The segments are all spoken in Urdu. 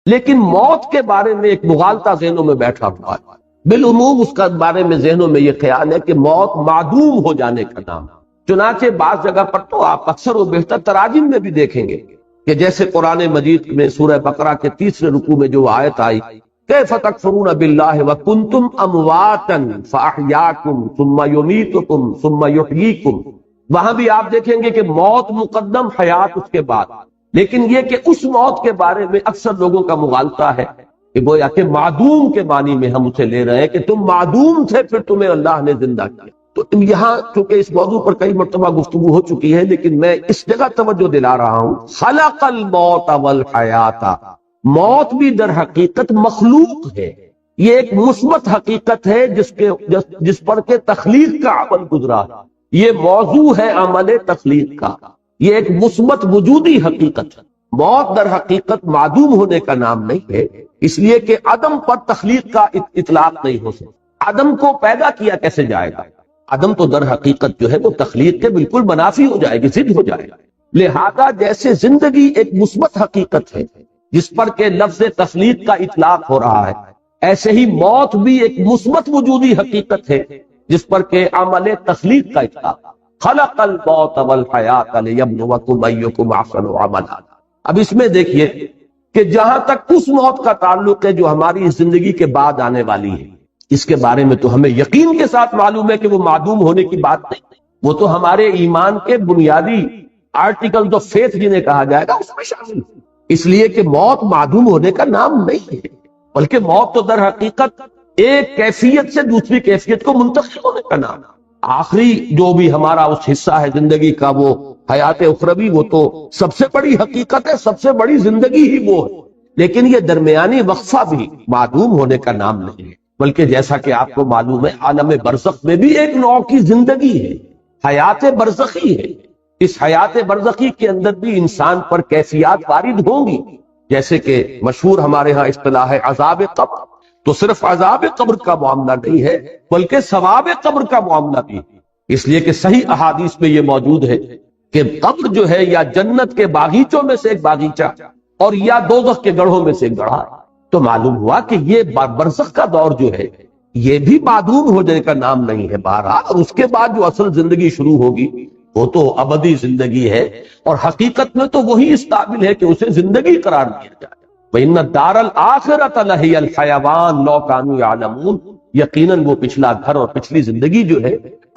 لیکن موت کے بارے میں ایک مغالطہ ذہنوں میں بیٹھا ہوا ہے۔ بالعموم اس کا بارے میں ذہنوں میں یہ خیال ہے کہ موت معدوم ہو جانے کا نام، چنانچہ بعض جگہ پر تو آپ اکثر و بیشتر تراجم میں بھی دیکھیں گے کہ جیسے قرآن مجید میں سورہ بقرہ کے 3 رکوع میں جو آیت آئی کیف تکفرون باللہ وکنتم امواتا فاحیاکم ثم یمیتکم ثم یحییکم، وہاں بھی آپ دیکھیں گے کہ موت مقدم، حیات اس کے بعد، لیکن یہ کہ اس موت کے بارے میں اکثر لوگوں کا مغالطہ ہے کہ گویا کہ معدوم کے معنی میں ہم اسے لے رہے ہیں کہ تم معدوم تھے پھر تمہیں اللہ نے زندہ کیا۔ تو یہاں چونکہ اس موضوع پر کئی مرتبہ گفتگو ہو چکی ہے، لیکن میں اس جگہ توجہ دلا رہا ہوں، خلق الموت والحیات، موت بھی در حقیقت مخلوق ہے، یہ ایک مثبت حقیقت ہے جس پر کہ تخلیق کا عمل گزرا، یہ موضوع ہے عمل تخلیق کا، یہ ایک مثبت وجودی حقیقت ہے۔ موت در حقیقت معدوم ہونے کا نام نہیں ہے، اس لیے کہ عدم پر تخلیق کا اطلاق نہیں ہو سکتا۔ عدم کو پیدا کیا کیسے جائے گا؟ عدم تو در حقیقت جو ہے وہ تخلیق کے بالکل منافی ہو جائے گی، ضد ہو جائے گا۔ لہذا جیسے زندگی ایک مثبت حقیقت ہے جس پر کہ لفظ تخلیق کا اطلاق ہو رہا ہے، ایسے ہی موت بھی ایک مثبت وجودی حقیقت ہے جس پر کہ عمل تخلیق کا اطلاق۔ خلق الموت والحیات لیبلوکم ایکم احسن عملا۔ اب اس میں دیکھیے کہ جہاں تک اس موت کا تعلق ہے جو ہماری زندگی کے بعد آنے والی ہے، اس کے بارے میں تو ہمیں یقین کے ساتھ معلوم ہے کہ وہ معدوم ہونے کی بات نہیں، وہ تو ہمارے ایمان کے بنیادی آرٹیکل آف فیتھ جنہیں کہا جائے گا اس میں شامل ہے، اس لیے کہ موت معدوم ہونے کا نام نہیں ہے، بلکہ موت تو در حقیقت ایک کیفیت سے دوسری کیفیت کو منتقل ہونے کا نام ہے۔ آخری جو بھی ہمارا اس حصہ ہے زندگی کا وہ حیات اخروی، وہ تو سب سے بڑی حقیقت ہے، سب سے بڑی زندگی ہی وہ ہے، لیکن یہ درمیانی وقفہ بھی معدوم ہونے کا نام نہیں ہے، بلکہ جیسا کہ آپ کو معلوم ہے عالم برزخ میں بھی ایک نوع کی زندگی ہے، حیات برزخی ہے۔ اس حیات برزخی کے اندر بھی انسان پر کیفیات وارد ہوں گی، جیسے کہ مشہور ہمارے ہاں اصطلاح ہے عذاب قبر، تو صرف عذاب قبر کا معاملہ نہیں ہے بلکہ ثواب قبر کا معاملہ بھی ہے، اس لیے کہ صحیح احادیث میں یہ موجود ہے کہ قبر جو ہے یا جنت کے باغیچوں میں سے ایک باغیچہ اور یا دوزخ کے گڑھوں میں سے ایک گڑھا، تو معلوم ہوا کہ یہ برزخ کا دور جو ہے یہ بھی معدوم ہو جانے کا نام نہیں ہے بہرحال، اور اس کے بعد جو اصل زندگی شروع ہوگی وہ تو ابدی زندگی ہے، اور حقیقت میں تو وہی اس قابل ہے کہ اسے زندگی قرار دیا جائے۔ وَإِنَّ الدَّارَ الْآخِرَةَ لَهِيَ الْحَيَوَانُ لَوْ كَانُوا يَعْلَمُونَ، یقیناً وہ پچھلا گھر اور پچھلی زندگی جو ہے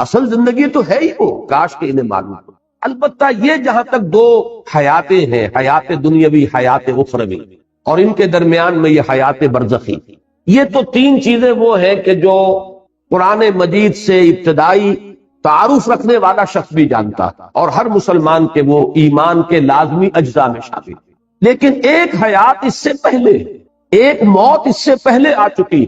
اصل زندگی تو ہے ہی وہ، کاش کہ انہیں معلوم ہو۔ البتہ یہ جہاں تک دو حیاتیں ہیں، حیات دنیاوی، حیات اخروی، اور ان کے درمیان میں یہ حیات برزخی، یہ تو تین چیزیں وہ ہیں کہ جو قرآن مجید سے ابتدائی تعارف رکھنے والا شخص بھی جانتا تھا، اور ہر مسلمان کے وہ ایمان کے لازمی اجزاء میں شامل ہے۔ لیکن ایک حیات اس سے پہلے، ایک موت اس سے پہلے آ چکی،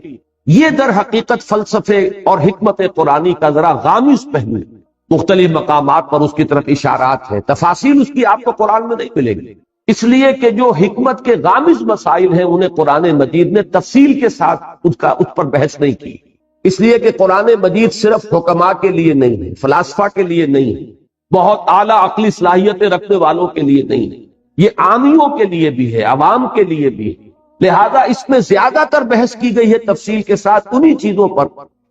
یہ در حقیقت فلسفے اور حکمت قرآنی کا ذرا غامض پہلو ہے، مختلف مقامات پر اس کی طرف اشارات ہیں، تفاصیل اس کی آپ کو قرآن میں نہیں ملے گی، اس لیے کہ جو حکمت کے غامض مسائل ہیں انہیں قرآن مجید نے تفصیل کے ساتھ اس پر بحث نہیں کی، اس لیے کہ قرآن مجید صرف حکماء کے لیے نہیں ہے، فلاسفہ کے لیے نہیں ہے، بہت اعلیٰ عقلی صلاحیتیں رکھنے والوں کے لیے نہیں ہے، یہ عامیوں کے لیے بھی ہے، عوام کے لیے بھی ہے۔ لہذا اس میں زیادہ تر بحث کی گئی ہے تفصیل کے ساتھ انہی چیزوں پر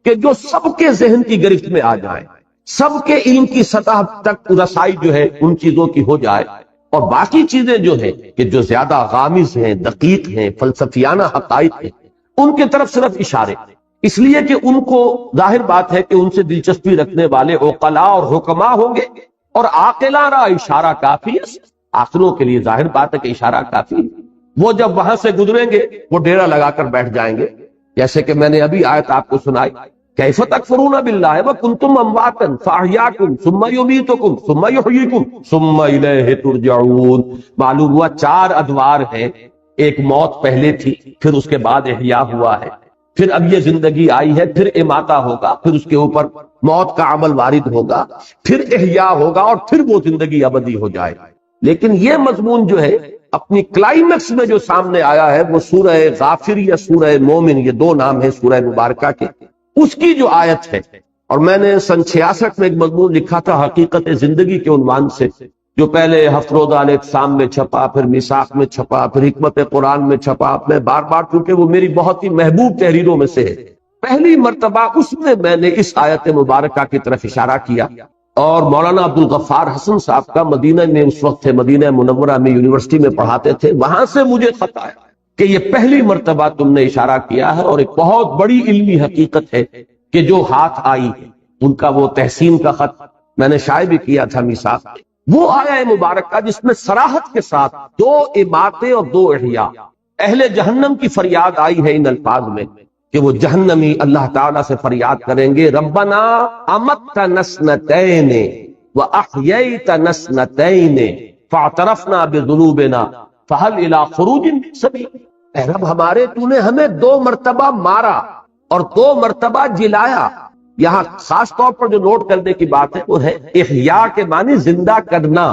کہ جو سب کے ذہن کی گرفت میں آ جائیں، سب کے علم کی سطح تک رسائی جو ہے ان چیزوں کی ہو جائے، اور باقی چیزیں جو ہیں کہ جو زیادہ غامض ہیں، دقیق ہیں، فلسفیانہ حقائق ہیں، ان کی طرف صرف اشارے، اس لیے کہ ان کو ظاہر بات ہے کہ ان سے دلچسپی رکھنے والے عقلاء اور حکماء ہوں گے، اور عاقلانہ اشارہ کافی ہے، عاقلوں کے لیے ظاہر بات ہے کہ اشارہ کافی ہے، وہ جب وہاں سے گزریں گے وہ ڈیرا لگا کر بیٹھ جائیں گے، جیسے کہ میں نے ابھی آیت آپ کو سنائی، کیف تکفرون باللہ وکنتم امواتا فاحیاکم ثم یمیتکم ثم یحییکم ثم الیہ ترجعون۔ معلوم ہوا 4 ادوار ہیں، ایک موت پہلے تھی، پھر اس کے بعد احیا ہوا ہے، پھر اب یہ زندگی آئی ہے، پھر اماتہ ہوگا، پھر اس کے اوپر موت کا عمل وارد ہوگا، پھر احیا ہوگا، اور پھر وہ زندگی ابدی ہو جائے۔ لیکن یہ مضمون جو ہے اپنی کلائمیکس میں جو سامنے آیا ہے وہ سورہ غافر یا سورہ مومن، یہ 2 نام ہیں سورہ مبارکہ کے، اس کی جو آیت ہے، اور میں نے سن 66 میں ایک مضمون لکھا تھا حقیقت زندگی کے عنوان سے، جو پہلے ہفت روزہ الاعتصام میں چھپا، پھر میثاق میں چھپا، پھر حکمت قرآن میں چھپا، میں بار بار، چونکہ وہ میری بہت ہی محبوب تحریروں میں سے ہے، پہلی مرتبہ اس میں نے اس آیت مبارکہ کی طرف اشارہ کیا، اور مولانا عبدالغفار حسن صاحب کا مدینہ میں اس وقت تھے، مدینہ منورہ میں یونیورسٹی میں پڑھاتے تھے، وہاں سے مجھے خط آیا کہ یہ پہلی مرتبہ تم نے اشارہ کیا ہے، اور ایک بہت بڑی علمی حقیقت ہے کہ جو ہاتھ آئی ان کا وہ تحسین کا خط میں نے شائع بھی کیا تھا میثاق، وہ آیا مبارکہ جس میں صراحت کے ساتھ 2 اماتیں اور 2 احیاء، اہل جہنم کی فریاد آئی ہے ان الفاظ میں کہ وہ جہنمی اللہ تعالیٰ سے فریاد کریں گے، ربنا امتنا سنتین واحییتنا سنتین فاعترفنا بذنوبنا فہل الی خروج من سبیل۔ اے رب ہمارے، تو نے ہمیں 2 مرتبہ مارا اور 2 مرتبہ جلایا۔ یہاں خاص طور پر جو نوٹ کرنے کی بات ہے وہ ہے احیاء کے معنی زندہ کرنا،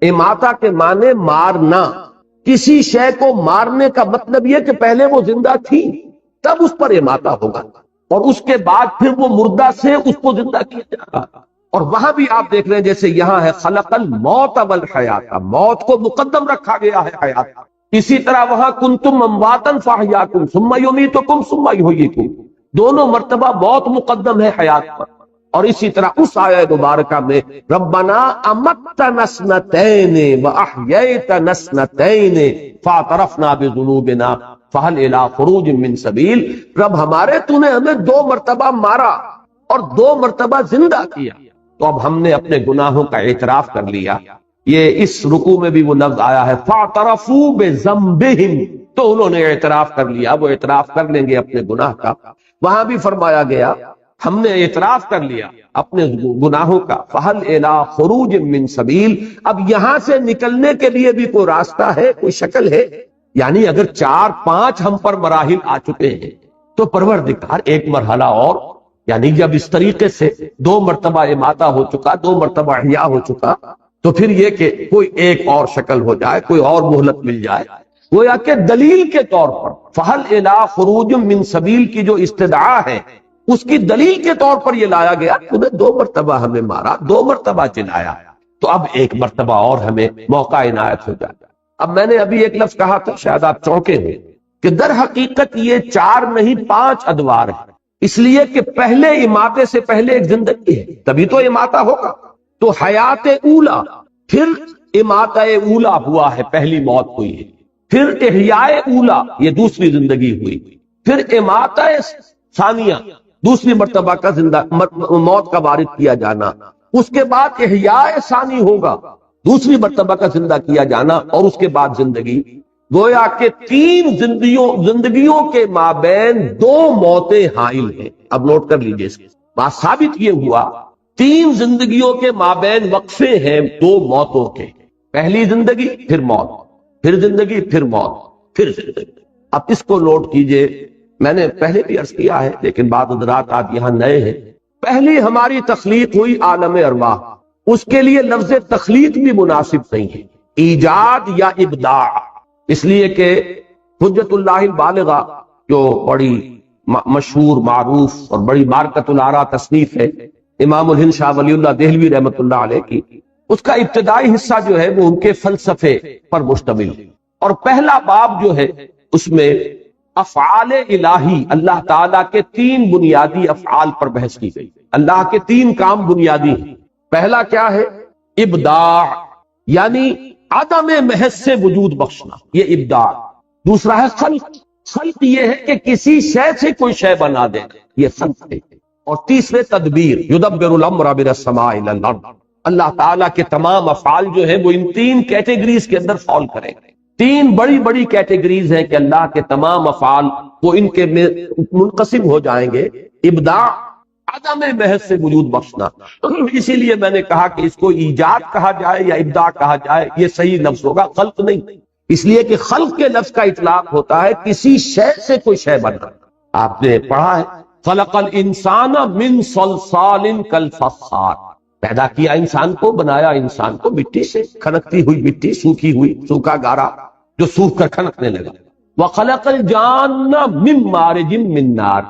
اماتہ کے معنی مارنا۔ کسی شے کو مارنے کا مطلب یہ کہ پہلے وہ زندہ تھی تب اس پر اماتہ ہوگا، اور اس کے بعد پھر وہ مردہ سے اس کو زندہ کیا جائے گا۔ اور وہاں بھی آپ دیکھ رہے ہیں جیسے یہاں ہے خلق الموت والحیات، موت کو مقدم رکھا گیا ہے حیات، اسی طرح وہاں کنتم امواتا فاحیاکم ثم یمیتکم ثم یحییکم، دونوں مرتبہ موت مقدم ہے حیات پر۔ اور اسی طرح اس آیہ مبارکہ میں ربنا امتنا سنتین واحییتنا سنتین فاعترفنا بذنوبنا فہل الی خروج من سبیل، رب ہمارے، تو نے ہمیں 2 مرتبہ مارا اور 2 مرتبہ زندہ کیا، تو اب ہم نے اپنے گناہوں کا اعتراف کر لیا۔ یہ اس رکوع میں بھی وہ لفظ آیا ہے فاعترفوا بذنبہم، تو انہوں نے اعتراف کر لیا، وہ اعتراف کر لیں گے اپنے گناہ کا۔ وہاں بھی فرمایا گیا ہم نے اعتراف کر لیا اپنے گناہوں کا، فہل الی خروج من سبیل، اب یہاں سے نکلنے کے لیے بھی کوئی راستہ ہے، کوئی شکل ہے؟ یعنی اگر 4-5 ہم پر مراحل آ چکے ہیں تو پروردگار ایک مرحلہ اور، یعنی جب اس طریقے سے 2 مرتبہ اماتہ ہو چکا، 2 مرتبہ احیاء ہو چکا، تو پھر یہ کہ کوئی ایک اور شکل ہو جائے، کوئی اور مہلت مل جائے، گویا کہ دلیل کے طور پر فہل الی خروج من سبیل کی جو استدعا ہے اس کی دلیل کے طور پر یہ لایا گیا، تمہیں 2 مرتبہ ہمیں مارا، 2 مرتبہ جلایا، تو اب ایک مرتبہ اور ہمیں موقع عنایت ہو جائے۔ اب میں نے ابھی ایک لفظ کہا تھا، شاید آپ چونکے ہیں، کہ در حقیقت یہ 4 نہیں 5 ادوار ہیں، اس لیے کہ پہلے اماتے سے پہلے ایک زندگی ہے، تبھی تو اماتہ ہوگا۔ تو حیات اولا، پھر اماتہ اولا ہوا ہے، پہلی موت ہوئی ہے، پھر احیاء اولا، یہ دوسری زندگی ہوئی، پھر اماتہ ثانیہ، دوسری مرتبہ کا زندہ موت کا وارد کیا جانا، اس کے بعد احیاء ثانی ہوگا، دوسری مرتبہ کا زندہ کیا جانا، اور اس کے بعد زندگی۔ گویا کہ 3 زندگیوں کے مابین 2 موتیں حائل ہیں۔ اب نوٹ کر لیجئے، اس بات ثابت یہ ہوا 3 زندگیوں کے مابین وقفے ہیں 2 موتوں کے، پہلی زندگی پھر موت، پھر زندگی پھر موت، پھر زندگی۔ اب اس کو نوٹ کیجئے، میں نے پہلے بھی عرض کیا ہے لیکن بعض حضرات آج یہاں نئے ہیں۔ پہلی ہماری تخلیق ہوئی عالم ارواح، اس کے لیے لفظ تخلیق بھی مناسب نہیں ہے، ایجاد یا ابداع، اس لیے کہ حجت اللہ البالغہ جو بڑی مشہور معروف اور بڑی مارکت الآراء تصنیف ہے امام الہند شاہ ولی اللہ دہلوی رحمۃ اللہ علیہ کی، اس کا ابتدائی حصہ جو ہے وہ ان کے فلسفے پر مشتمل ہے، اور پہلا باب جو ہے اس میں افعال الہی، اللہ تعالیٰ کے 3 بنیادی افعال پر بحث کی گئی۔ اللہ کے 3 کام بنیادی ہیں۔ پہلا کیا ہے؟ ابداع، یعنی عدم محض سے وجود بخشنا، یہ ابداع۔ دوسرا ہے خلق، خلق یہ ہے کہ کسی شے سے کوئی شے بنا دے، یہ خلق ہے۔ اور تیسرے تدبیر، یدبر الامر من السماء الى الارض، اللہ تعالیٰ کے تمام افعال جو ہے وہ ان 3 کیٹیگریز کے اندر فال کریں گے۔ 3 بڑی بڑی کیٹیگریز ہیں کہ اللہ کے تمام افعال وہ ان کے منقسم ہو جائیں گے۔ ابداع، عدم محض سے وجود بخشنا، اسی لیے میں نے کہا کہ اس کو ایجاد کہا جائے یا ابداع کہا جائے یہ صحیح لفظ ہوگا، خلق نہیں، اس لیے کہ خلق کے لفظ کا اطلاق ہوتا ہے کسی شے سے کوئی شے بننا۔ آپ نے پڑھا ہے خلق الانسان من صلصال کالفخار، پیدا کیا انسان کو، بنایا انسان کو مٹی سے، کھنکتی ہوئی مٹی، سوکھی ہوئی، سوکھا گارا جو سوکھ کر کھنکنے لگا۔ وخلق الجان من مارج من نار،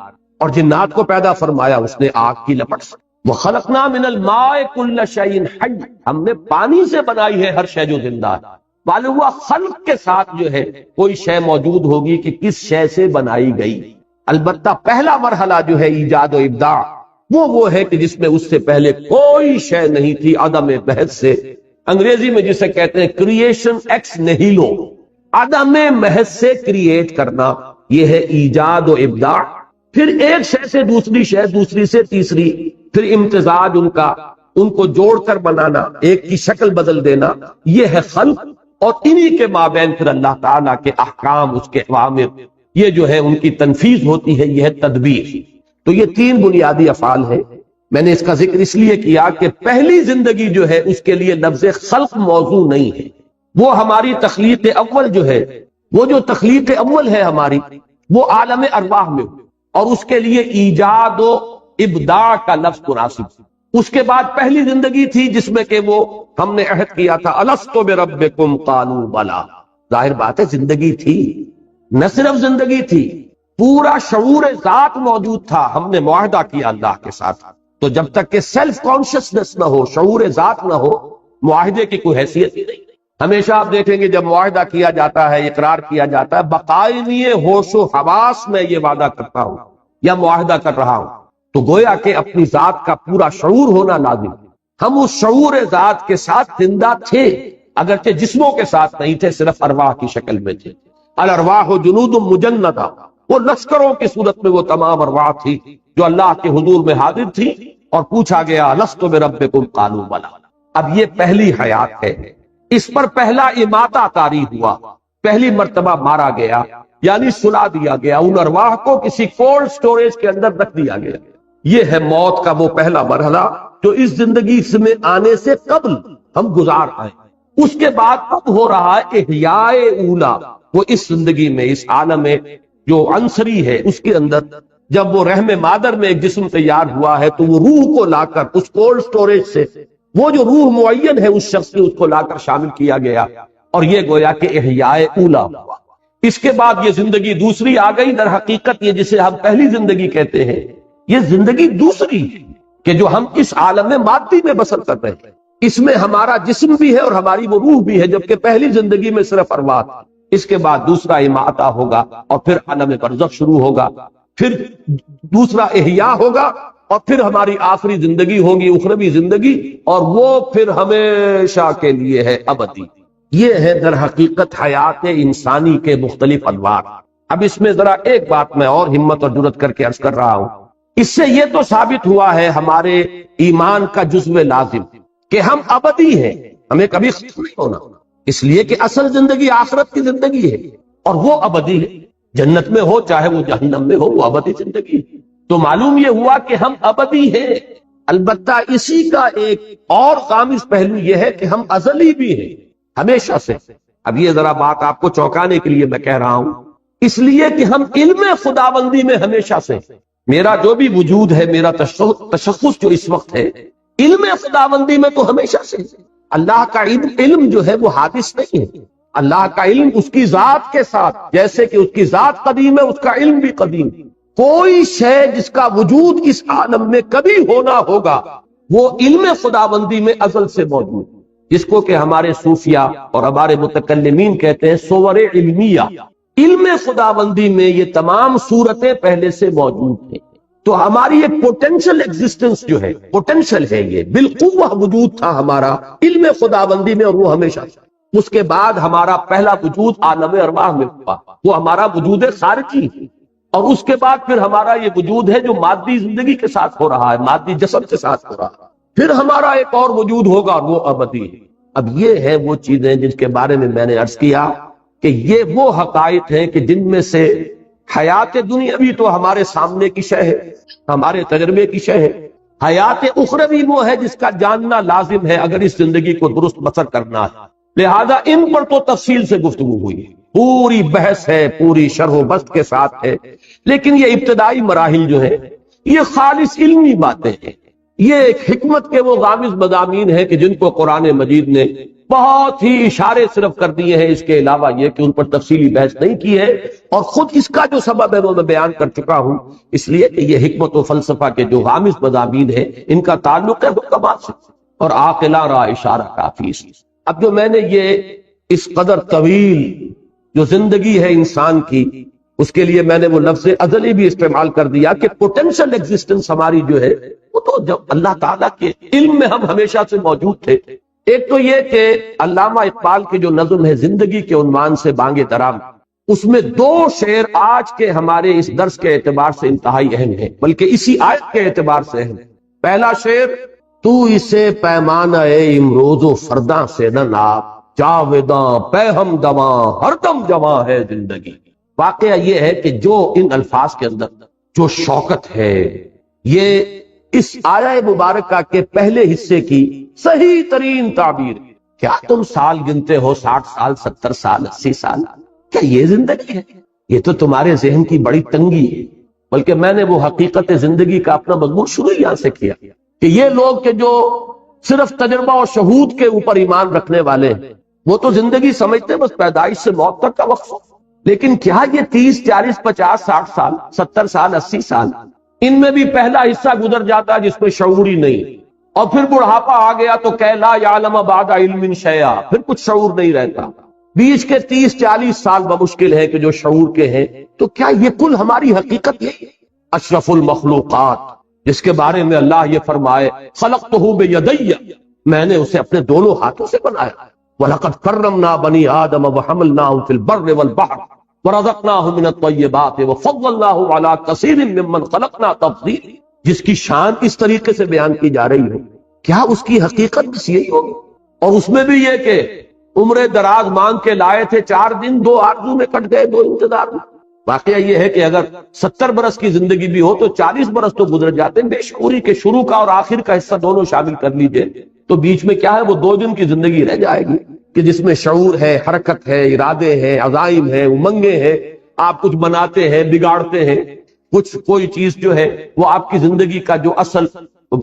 اور جنات کو پیدا فرمایا اس نے آگ کی لپٹ سے۔ وَخَلَقْنَا مِنَ الْمَاءِ كُلَّ شَيْءٍ حَيٍّ، ہم نے پانی سے بنائی ہے ہر شے جو زندہ ہے۔ معلوم ہوا خلق کے ساتھ جو ہے کوئی شے موجود ہوگی کہ کس شے سے بنائی گئی۔ البتہ پہلا مرحلہ جو ہے ایجاد و ابداع وہ ہے کہ جس میں اس سے پہلے کوئی شے نہیں تھی، عدم محض سے، انگریزی میں جسے کہتے ہیں کریشن ایکس نیہیلو، عدم محض سے کریٹ کرنا، یہ ہے ایجاد و ابداع۔ پھر ایک شے سے دوسری شے، دوسری سے تیسری، پھر امتزاج ان کو جوڑ کر بنانا، ایک کی شکل بدل دینا، یہ ہے خلق۔ اور انہی کے مابین پھر اللہ تعالیٰ کے احکام، اس کے اوامر، یہ جو ہے ان کی تنفیذ ہوتی ہے، یہ ہے تدبیر۔ تو یہ تین بنیادی افعال ہیں۔ میں نے اس کا ذکر اس لیے کیا کہ پہلی زندگی جو ہے اس کے لیے لفظ خلق موضوع نہیں ہے، وہ ہماری تخلیق اول جو ہے، وہ جو تخلیق اول ہے ہماری، وہ عالم ارواح میں ہو، اور اس کے لیے ایجاد و ابداع کا لفظ مناسب۔ اس کے بعد پہلی زندگی تھی جس میں کہ وہ ہم نے عہد کیا تھا الست بربکم قالوا بلا، ظاہر بات ہے زندگی تھی، نہ صرف زندگی تھی، پورا شعور ذات موجود تھا۔ ہم نے معاہدہ کیا اللہ کے ساتھ، تو جب تک کہ سیلف کانشسنس نہ ہو، شعور ذات نہ ہو، معاہدے کی کوئی حیثیت ہی نہیں۔ ہمیشہ آپ دیکھیں گے جب معاہدہ کیا جاتا ہے، اقرار کیا جاتا ہے، بقائنی ہوش و حواس میں یہ وعدہ کرتا ہوں یا معاہدہ کر رہا ہوں، تو گویا کہ اپنی ذات کا پورا شعور ہونا لازم۔ ہم اس شعور ذات کے ساتھ زندہ تھے، اگرچہ جسموں کے ساتھ نہیں تھے، صرف ارواح کی شکل میں تھے۔ الارواح جنود مجندہ، وہ لشکروں کی صورت میں وہ تمام ارواح تھی جو اللہ کے حضور میں حاضر تھی، اور پوچھا گیا الست بربکم قالوا بلا۔ اب یہ پہلی حیات ہے، اس پر پہلا اماتہ طاری ہوا، پہلی مرتبہ مارا گیا، یعنی سلا دیا گیا، ان ارواح کو کسی کولڈ سٹوریج کے اندر رکھ دیا گیا۔ یہ ہے موت کا وہ پہلا مرحلہ جو اس زندگی میں آنے سے قبل ہم گزار آئے۔ اس کے بعد اب ہو رہا ہے احیاء اولا، وہ اس زندگی میں، اس عالم میں جو عنصری ہے اس کے اندر، جب وہ رحم مادر میں ایک جسم تیار ہوا ہے تو وہ روح کو لا کر اس کولڈ سٹوریج سے، وہ جو روح معین ہے اس شخص کی، اس کو لا کر شامل کیا گیا، اور یہ گویا کہ احیاء اولا ہوا۔ اس کے بعد یہ زندگی دوسری آ گئی۔ در حقیقت یہ جسے ہم پہلی زندگی کہتے ہیں، یہ زندگی دوسری ہے کہ جو ہم اس عالم میں مادی میں بسر کر رہے ہیں، اس میں ہمارا جسم بھی ہے اور ہماری وہ روح بھی ہے، جبکہ پہلی زندگی میں صرف ارواح۔ اس کے بعد دوسرا اماتہ ہوگا، اور پھر عالم برزخ شروع ہوگا، پھر دوسرا احیاء ہوگا، اور پھر ہماری آخری زندگی ہوگی اخروی زندگی، اور وہ پھر ہمیشہ کے لیے ہے، ابدی۔ یہ ہے در حقیقت حیات انسانی کے مختلف انواع۔ اب اس میں ذرا ایک بات میں اور ہمت اور جرات کر کے عرض کر رہا ہوں، اس سے یہ تو ثابت ہوا ہے ہمارے ایمان کا جزو لازم کہ ہم ابدی ہیں، ہمیں کبھی ختم نہیں ہونا، اس لیے کہ اصل زندگی آخرت کی زندگی ہے، اور وہ ابدی ہے، جنت میں ہو چاہے وہ جہنم میں ہو، وہ ابدی زندگی ہے۔ تو معلوم یہ ہوا کہ ہم ابدی ہیں۔ البتہ اسی کا ایک اور خامس پہلو یہ ہے کہ ہم ازلی بھی ہیں، ہمیشہ سے۔ اب یہ ذرا بات آپ کو چونکانے کے لیے میں کہہ رہا ہوں، اس لیے کہ ہم علم خداوندی میں ہمیشہ سے، میرا جو بھی وجود ہے، میرا تشخص جو اس وقت ہے، علم خداوندی میں تو ہمیشہ سے۔ اللہ کا علم جو ہے وہ حادث نہیں ہے، اللہ کا علم اس کی ذات کے ساتھ، جیسے کہ اس کی ذات قدیم ہے، اس کا علم بھی قدیم۔ کوئی شے جس کا وجود اس عالم میں کبھی ہونا ہوگا، وہ علم خداوندی میں ازل سے موجود، جس کو کہ ہمارے صوفیہ اور ہمارے متکلمین کہتے ہیں صور علمیہ۔ علم خداوندی میں یہ تمام صورتیں پہلے سے موجود ہیں، تو ہماری ایک پوٹینشل ایگزسٹنس جو ہے، پوٹینشل ہے، یہ بالقوہ وجود تھا ہمارا علم خداوندی میں، اور وہ ہمیشہ۔ اس کے بعد ہمارا پہلا وجود عالم ارواح میں ہوا، وہ ہمارا وجود خارجی، اور اس کے بعد پھر ہمارا یہ وجود ہے جو مادی زندگی کے ساتھ ہو رہا ہے، مادی جسم کے ساتھ ہو رہا ہے، پھر ہمارا ایک اور وجود ہوگا، اور وہ ابدی ہے۔ اب یہ ہے وہ چیزیں جن کے بارے میں میں نے عرض کیا کہ یہ وہ حقائق ہیں کہ جن میں سے حیات دنیاوی تو ہمارے سامنے کی شے ہے، ہمارے تجربے کی شے ہے، حیات اخروی وہ ہے جس کا جاننا لازم ہے اگر اس زندگی کو درست بسر کرنا ہے۔ لہذا ان پر تو تفصیل سے گفتگو ہوئی ہے، پوری بحث ہے، پوری شرح و بسط کے ساتھ ہے، لیکن یہ ابتدائی مراحل جو ہیں یہ خالص علمی باتیں ہیں، یہ ایک حکمت کے وہ غامض مضامین ہیں کہ جن کو قرآن مجید نے بہت ہی اشارے صرف کر دیے ہیں، اس کے علاوہ یہ کہ ان پر تفصیلی بحث نہیں کی ہے، اور خود اس کا جو سبب ہے وہ میں بیان کر چکا ہوں، اس لیے کہ یہ حکمت و فلسفہ کے جو غامض مضامین ہیں ان کا تعلق ہے حکمات سے، اور عاقلاں را اشارہ کافی سے۔ اب جو میں نے یہ اس قدر طویل جو زندگی ہے انسان کی، اس کے لیے میں نے وہ لفظ ازلی بھی استعمال کر دیا کہ پوٹینشل ایگزسٹنس ہماری جو ہے وہ تو جب اللہ تعالیٰ کے علم میں ہم ہمیشہ سے موجود تھے۔ ایک تو یہ کہ علامہ اقبال کی جو نظم ہے زندگی کے عنوان سے بانگ ترام، اس میں دو شعر آج کے ہمارے اس درس کے اعتبار سے انتہائی اہم ہیں، بلکہ اسی آیت کے اعتبار سے اہم ہے۔ پہلا شعر، تو اسے پیمانہ امروز و فرداں سے نہ ناپ، جاویداں پہ ہم دواں ہر دم جواں ہے زندگی۔ واقعہ یہ ہے کہ جو ان الفاظ کے اندر جو شوکت ہے، یہ اس آیہ مبارکہ کے پہلے حصے کی صحیح ترین تعبیر ہے۔ کیا تم سال گنتے ہو 60 سال 70 سال 80 سال، کیا یہ زندگی ہے؟ یہ تو تمہارے ذہن کی بڑی تنگی ہے۔ بلکہ میں نے وہ حقیقت زندگی کا اپنا مضمون شروع یہاں سے کیا کہ یہ لوگ کہ جو صرف تجربہ اور شہود کے اوپر ایمان رکھنے والے ہیں، وہ تو زندگی سمجھتے بس پیدائش سے موت تک کا وقت، لیکن کیا یہ 30 40 50 60 سال 70 سال 80 سال، ان میں بھی پہلا حصہ گزر جاتا ہے جس میں شعور ہی نہیں، اور پھر بڑھاپا آ گیا تو کہ لا یعلم بعد علم شیئا، پھر کچھ شعور نہیں رہتا۔ بیچ کے 30 40 سال بمشکل ہے کہ جو شعور کے ہیں، تو کیا یہ کل ہماری حقیقت ہے؟ اشرف المخلوقات جس کے بارے میں اللہ یہ فرمائے خلقتہ بیدی، میں نے اسے اپنے دونوں ہاتھوں سے بنایا، وَلَقَدْ كَرَّمْنَا بَنِي آدَمَ وَحَمَلْنَاهُمْ فِي الْبَرِّ وَالْبَحْرِ وَرَزَقْنَاهُمْ مِنَ الطَّيِّبَاتِ وَفَضَّلْنَاهُمْ عَلَى كَثِيرٍ مِّمَّنْ خَلَقْنَا تَفْضِيلًا، جس کی شان اس طریقے سے بیان کی جا رہی ہے، کیا اس کی حقیقت بس یہی ہوگی؟ اور اس میں بھی یہ کہ عمر دراز مانگ کے لائے تھے، 4 دن 2 آرزو میں کٹ گئے، 2 انتظار میں۔ واقعہ یہ ہے کہ اگر 70 برس کی زندگی بھی ہو تو 40 برس تو گزر جاتے ہیں، بے شعوری کے شروع کا اور آخر کا حصہ دونوں شامل کر لیجئے تو بیچ میں کیا ہے، وہ 2 دن کی زندگی رہ جائے گی کہ جس میں شعور ہے، حرکت ہے، ارادے ہیں، عزائم ہیں، امنگیں ہیں، آپ کچھ بناتے ہیں، بگاڑتے ہیں، کچھ کوئی چیز جو ہے وہ آپ کی زندگی کا جو اصل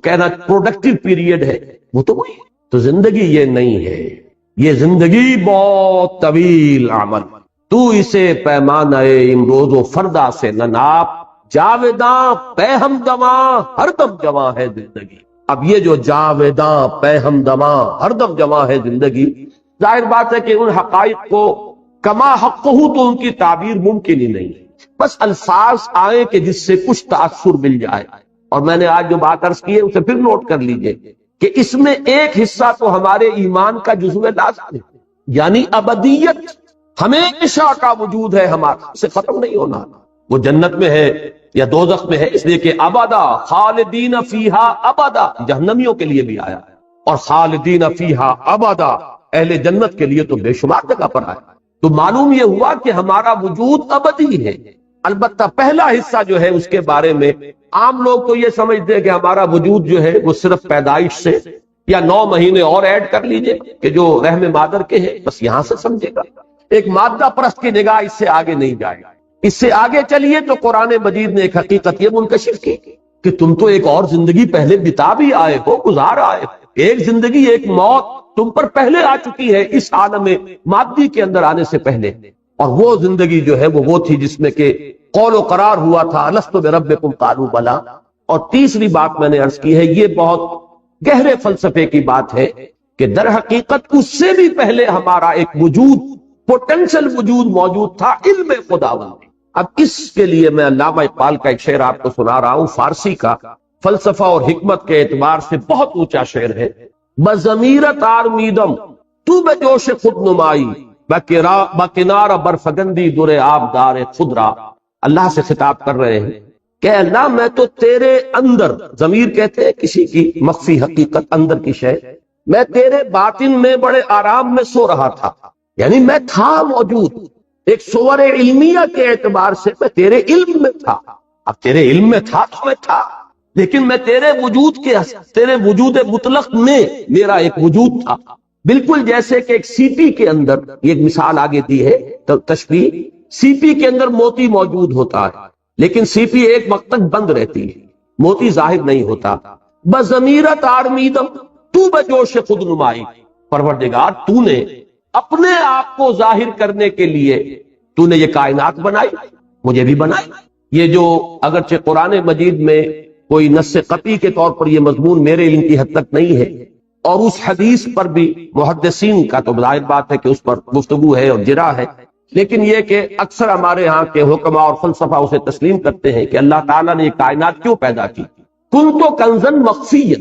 کہنا پروڈکٹیو پیریڈ ہے وہ تو وہی ہے۔ تو زندگی یہ نہیں ہے، یہ زندگی بہت طویل عمل، تو اسے پیمانہ امروز و فردا سے نہ ناپ، جاویداں پہ ہم دواں ہر دم جواں ہے زندگی۔ اب یہ جو جاویداں پہ ہم دواں ہر دم جواں ہے زندگی، ظاہر بات ہے کہ ان حقائق کو کما حقہ تو ان کی تعبیر ممکن ہی نہیں ہے، بس الفاظ آئیں کہ جس سے کچھ تاثر مل جائے۔ اور میں نے آج جو بات عرض کی ہے اسے پھر نوٹ کر لیجئے کہ اس میں ایک حصہ تو ہمارے ایمان کا جزو لازم ہے، یعنی ابدیت، ہمیشہ کا وجود ہے ہمارا، اسے ختم نہیں ہونا۔ وہ جنت میں ہے یا دوزخ میں ہے، اس لیے کہ ابدا خالدین فیہا ابدا جہنمیوں کے لیے بھی آیا ہے، اور خالدین فیہا ابدا اہل جنت کے لیے تو بے شمار جگہ پر آیا۔ تو معلوم یہ ہوا کہ ہمارا وجود ابدی ہے۔ البتہ پہلا حصہ جو ہے اس کے بارے میں عام لوگ تو یہ سمجھتے ہیں کہ ہمارا وجود جو ہے وہ صرف پیدائش سے یا 9 مہینے اور ایڈ کر لیجئے کہ جو رحم مادر کے ہیں، بس یہاں سے سمجھے گا۔ ایک مادہ پرست کی نگاہ اس سے آگے نہیں جائے گا۔ اس سے آگے چلیے تو قرآن مجید نے ایک حقیقت یہ منکشف کی کہ تم تو ایک اور زندگی پہلے بتا بھی آئے ہو، گزار آئے ہو، ایک زندگی ایک موت تم پر پہلے آ چکی ہے اس عالم مادی کے اندر آنے سے پہلے، اور وہ زندگی جو ہے وہ تھی جس میں کہ قول و قرار ہوا تھا الست بربکم قالوا بلی۔ اور تیسری بات میں نے عرض کی ہے، یہ بہت گہرے فلسفے کی بات ہے کہ در حقیقت اس سے بھی پہلے ہمارا ایک وجود، پوٹینشل وجود موجود تھا، علم خداوند۔ اب اس کے لیے میں علامہ اقبال کا ایک شعر آپ کو سنا رہا ہوں، فارسی کا، فلسفہ اور حکمت کے اعتبار سے بہت اونچا شعر ہے۔ بضمیرت آرمیدم تو بے جوش خود نمائی، بکنار برفگندی در آبدار خود را۔ اللہ سے خطاب کر رہے ہیں کہ اللہ میں تو تیرے اندر، ضمیر کہتے ہیں کسی کی مخفی حقیقت، اندر کی شے، میں تیرے باطن میں بڑے آرام میں سو رہا تھا، یعنی میں تھا موجود، ایک صور علمیہ کے اعتبار سے میں تیرے علم میں تھا۔ اب تیرے علم میں تھا تو میں تھا، لیکن میں تیرے وجود مطلق میں میرا ایک وجود تھا، بالکل جیسے کہ ایک سی پی کے اندر، ایک مثال آگے دی ہے تشبیہ، سی پی کے اندر موتی موجود ہوتا ہے، لیکن سی پی ایک وقت تک بند رہتی ہے، موتی ظاہر نہیں ہوتا۔ بضمیرت آرمیدم، تو بجوش خود نمائی، پروردگار تو نے اپنے آپ کو ظاہر کرنے کے لیے تو نے یہ کائنات بنائی، مجھے بھی بنائی۔ یہ جو اگرچہ قرآن مجید میں کوئی نص قطعی کے طور پر یہ مضمون میرے علم کی حد تک نہیں ہے، اور اس حدیث پر بھی محدثین کا تو ظاہر بات ہے کہ اس پر گفتگو ہے اور جرا ہے، لیکن یہ کہ اکثر ہمارے ہاں کے حکماء اور فلسفہ اسے تسلیم کرتے ہیں کہ اللہ تعالیٰ نے یہ کائنات کیوں پیدا کی۔ کنت کنزا مخفیا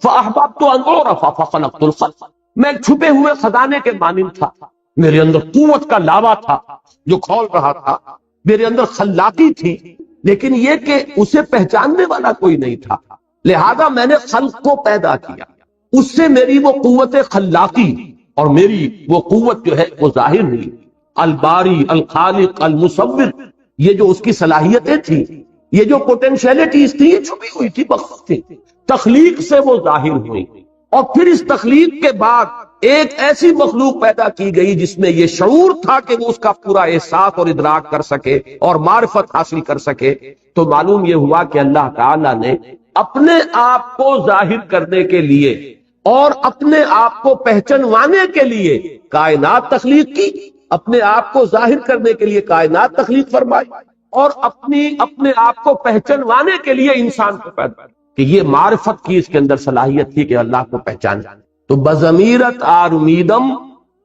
فاحببت ان اعرف فخلقت الخلق، میں ایک چھپے ہوئے خزانے کے مانند تھا، میرے اندر قوت کا لاوا تھا جو کھول رہا تھا، میرے اندر خلاقی تھی، لیکن یہ کہ اسے پہچاننے والا کوئی نہیں تھا، لہذا میں نے خلق کو پیدا کیا، اس سے میری وہ قوت خلاقی اور میری وہ قوت جو ہے وہ ظاہر ہوئی۔ الباری، الخالق، المصور، یہ جو اس کی صلاحیتیں تھی، یہ جو پوٹینشیلٹیز تھی، یہ چھپی ہوئی تھی، مخفی تھی، تخلیق سے وہ ظاہر ہوئی۔ اور پھر اس تخلیق کے بعد ایک ایسی مخلوق پیدا کی گئی جس میں یہ شعور تھا کہ وہ اس کا پورا احساس اور ادراک کر سکے اور معرفت حاصل کر سکے۔ تو معلوم یہ ہوا کہ اللہ تعالیٰ نے اپنے آپ کو ظاہر کرنے کے لیے اور اپنے آپ کو پہچانوانے کے لیے کائنات تخلیق کی، اپنے آپ کو ظاہر کرنے کے لیے کائنات تخلیق فرمائی، اور اپنے آپ کو پہچانوانے کے لیے انسان کو پیدا کہ یہ معرفت کی اس کے اندر صلاحیت تھی کہ اللہ کو پہچان جانے۔ تو بضمیرت آرمیدم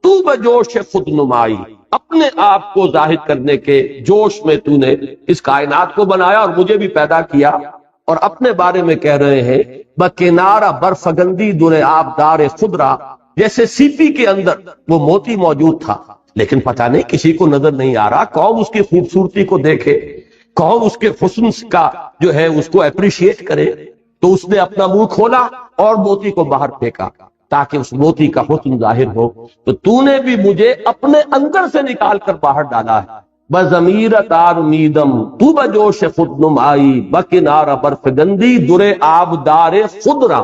تو بجوش خود نمائی، اپنے آپ کو ظاہر کرنے کے جوش میں تو نے اس کائنات کو بنایا اور مجھے بھی پیدا کیا۔ اور اپنے بارے میں کہہ رہے ہیں بکنارہ برفگندی در آبدار خضرا، جیسے سیپی کے اندر وہ موتی موجود تھا، لیکن پتہ نہیں کسی کو نظر نہیں آ رہا، کون اس کی خوبصورتی کو دیکھے، کون اس کے حسن کا جو ہے اس کو اپریشیٹ کرے۔ تو اس نے اپنا منہ کھولا اور موتی کو باہر پھینکا تاکہ اس موتی کا حسن ظاہر ہو۔ تو نے بھی مجھے اپنے اندر سے نکال کر باہر ڈالا ہے۔ بضمیرت آرمیدم تو بجوش خود نمائی، بکنارہ برفگندی در آبدار خضرا،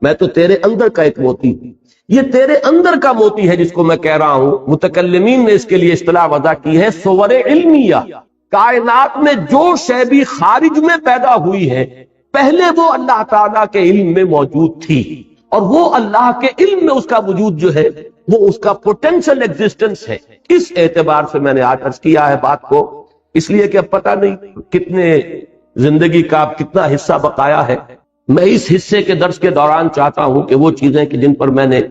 میں تو تیرے اندر کا ایک موتی ہوں، یہ تیرے اندر کا موتی ہے جس کو میں کہہ رہا ہوں۔ متکلمین نے اس کے لیے اصطلاح وضع کی ہے صور علمیہ۔ کائنات میں جو شے بھی خارج میں پیدا ہوئی ہے، پہلے وہ اللہ تعالیٰ کے علم میں موجود تھی، اور وہ اللہ کے علم میں اس کا وجود جو ہے وہ اس کا پوٹینشل ایگزسٹنس ہے۔ اس اعتبار سے میں نے آج عرض کیا ہے بات کو، اس لیے کہ اب پتہ نہیں کتنے زندگی کا کتنا حصہ بقایا ہے۔ میں اس حصے کے درس کے دوران چاہتا ہوں کہ وہ چیزیں کہ جن پر میں نے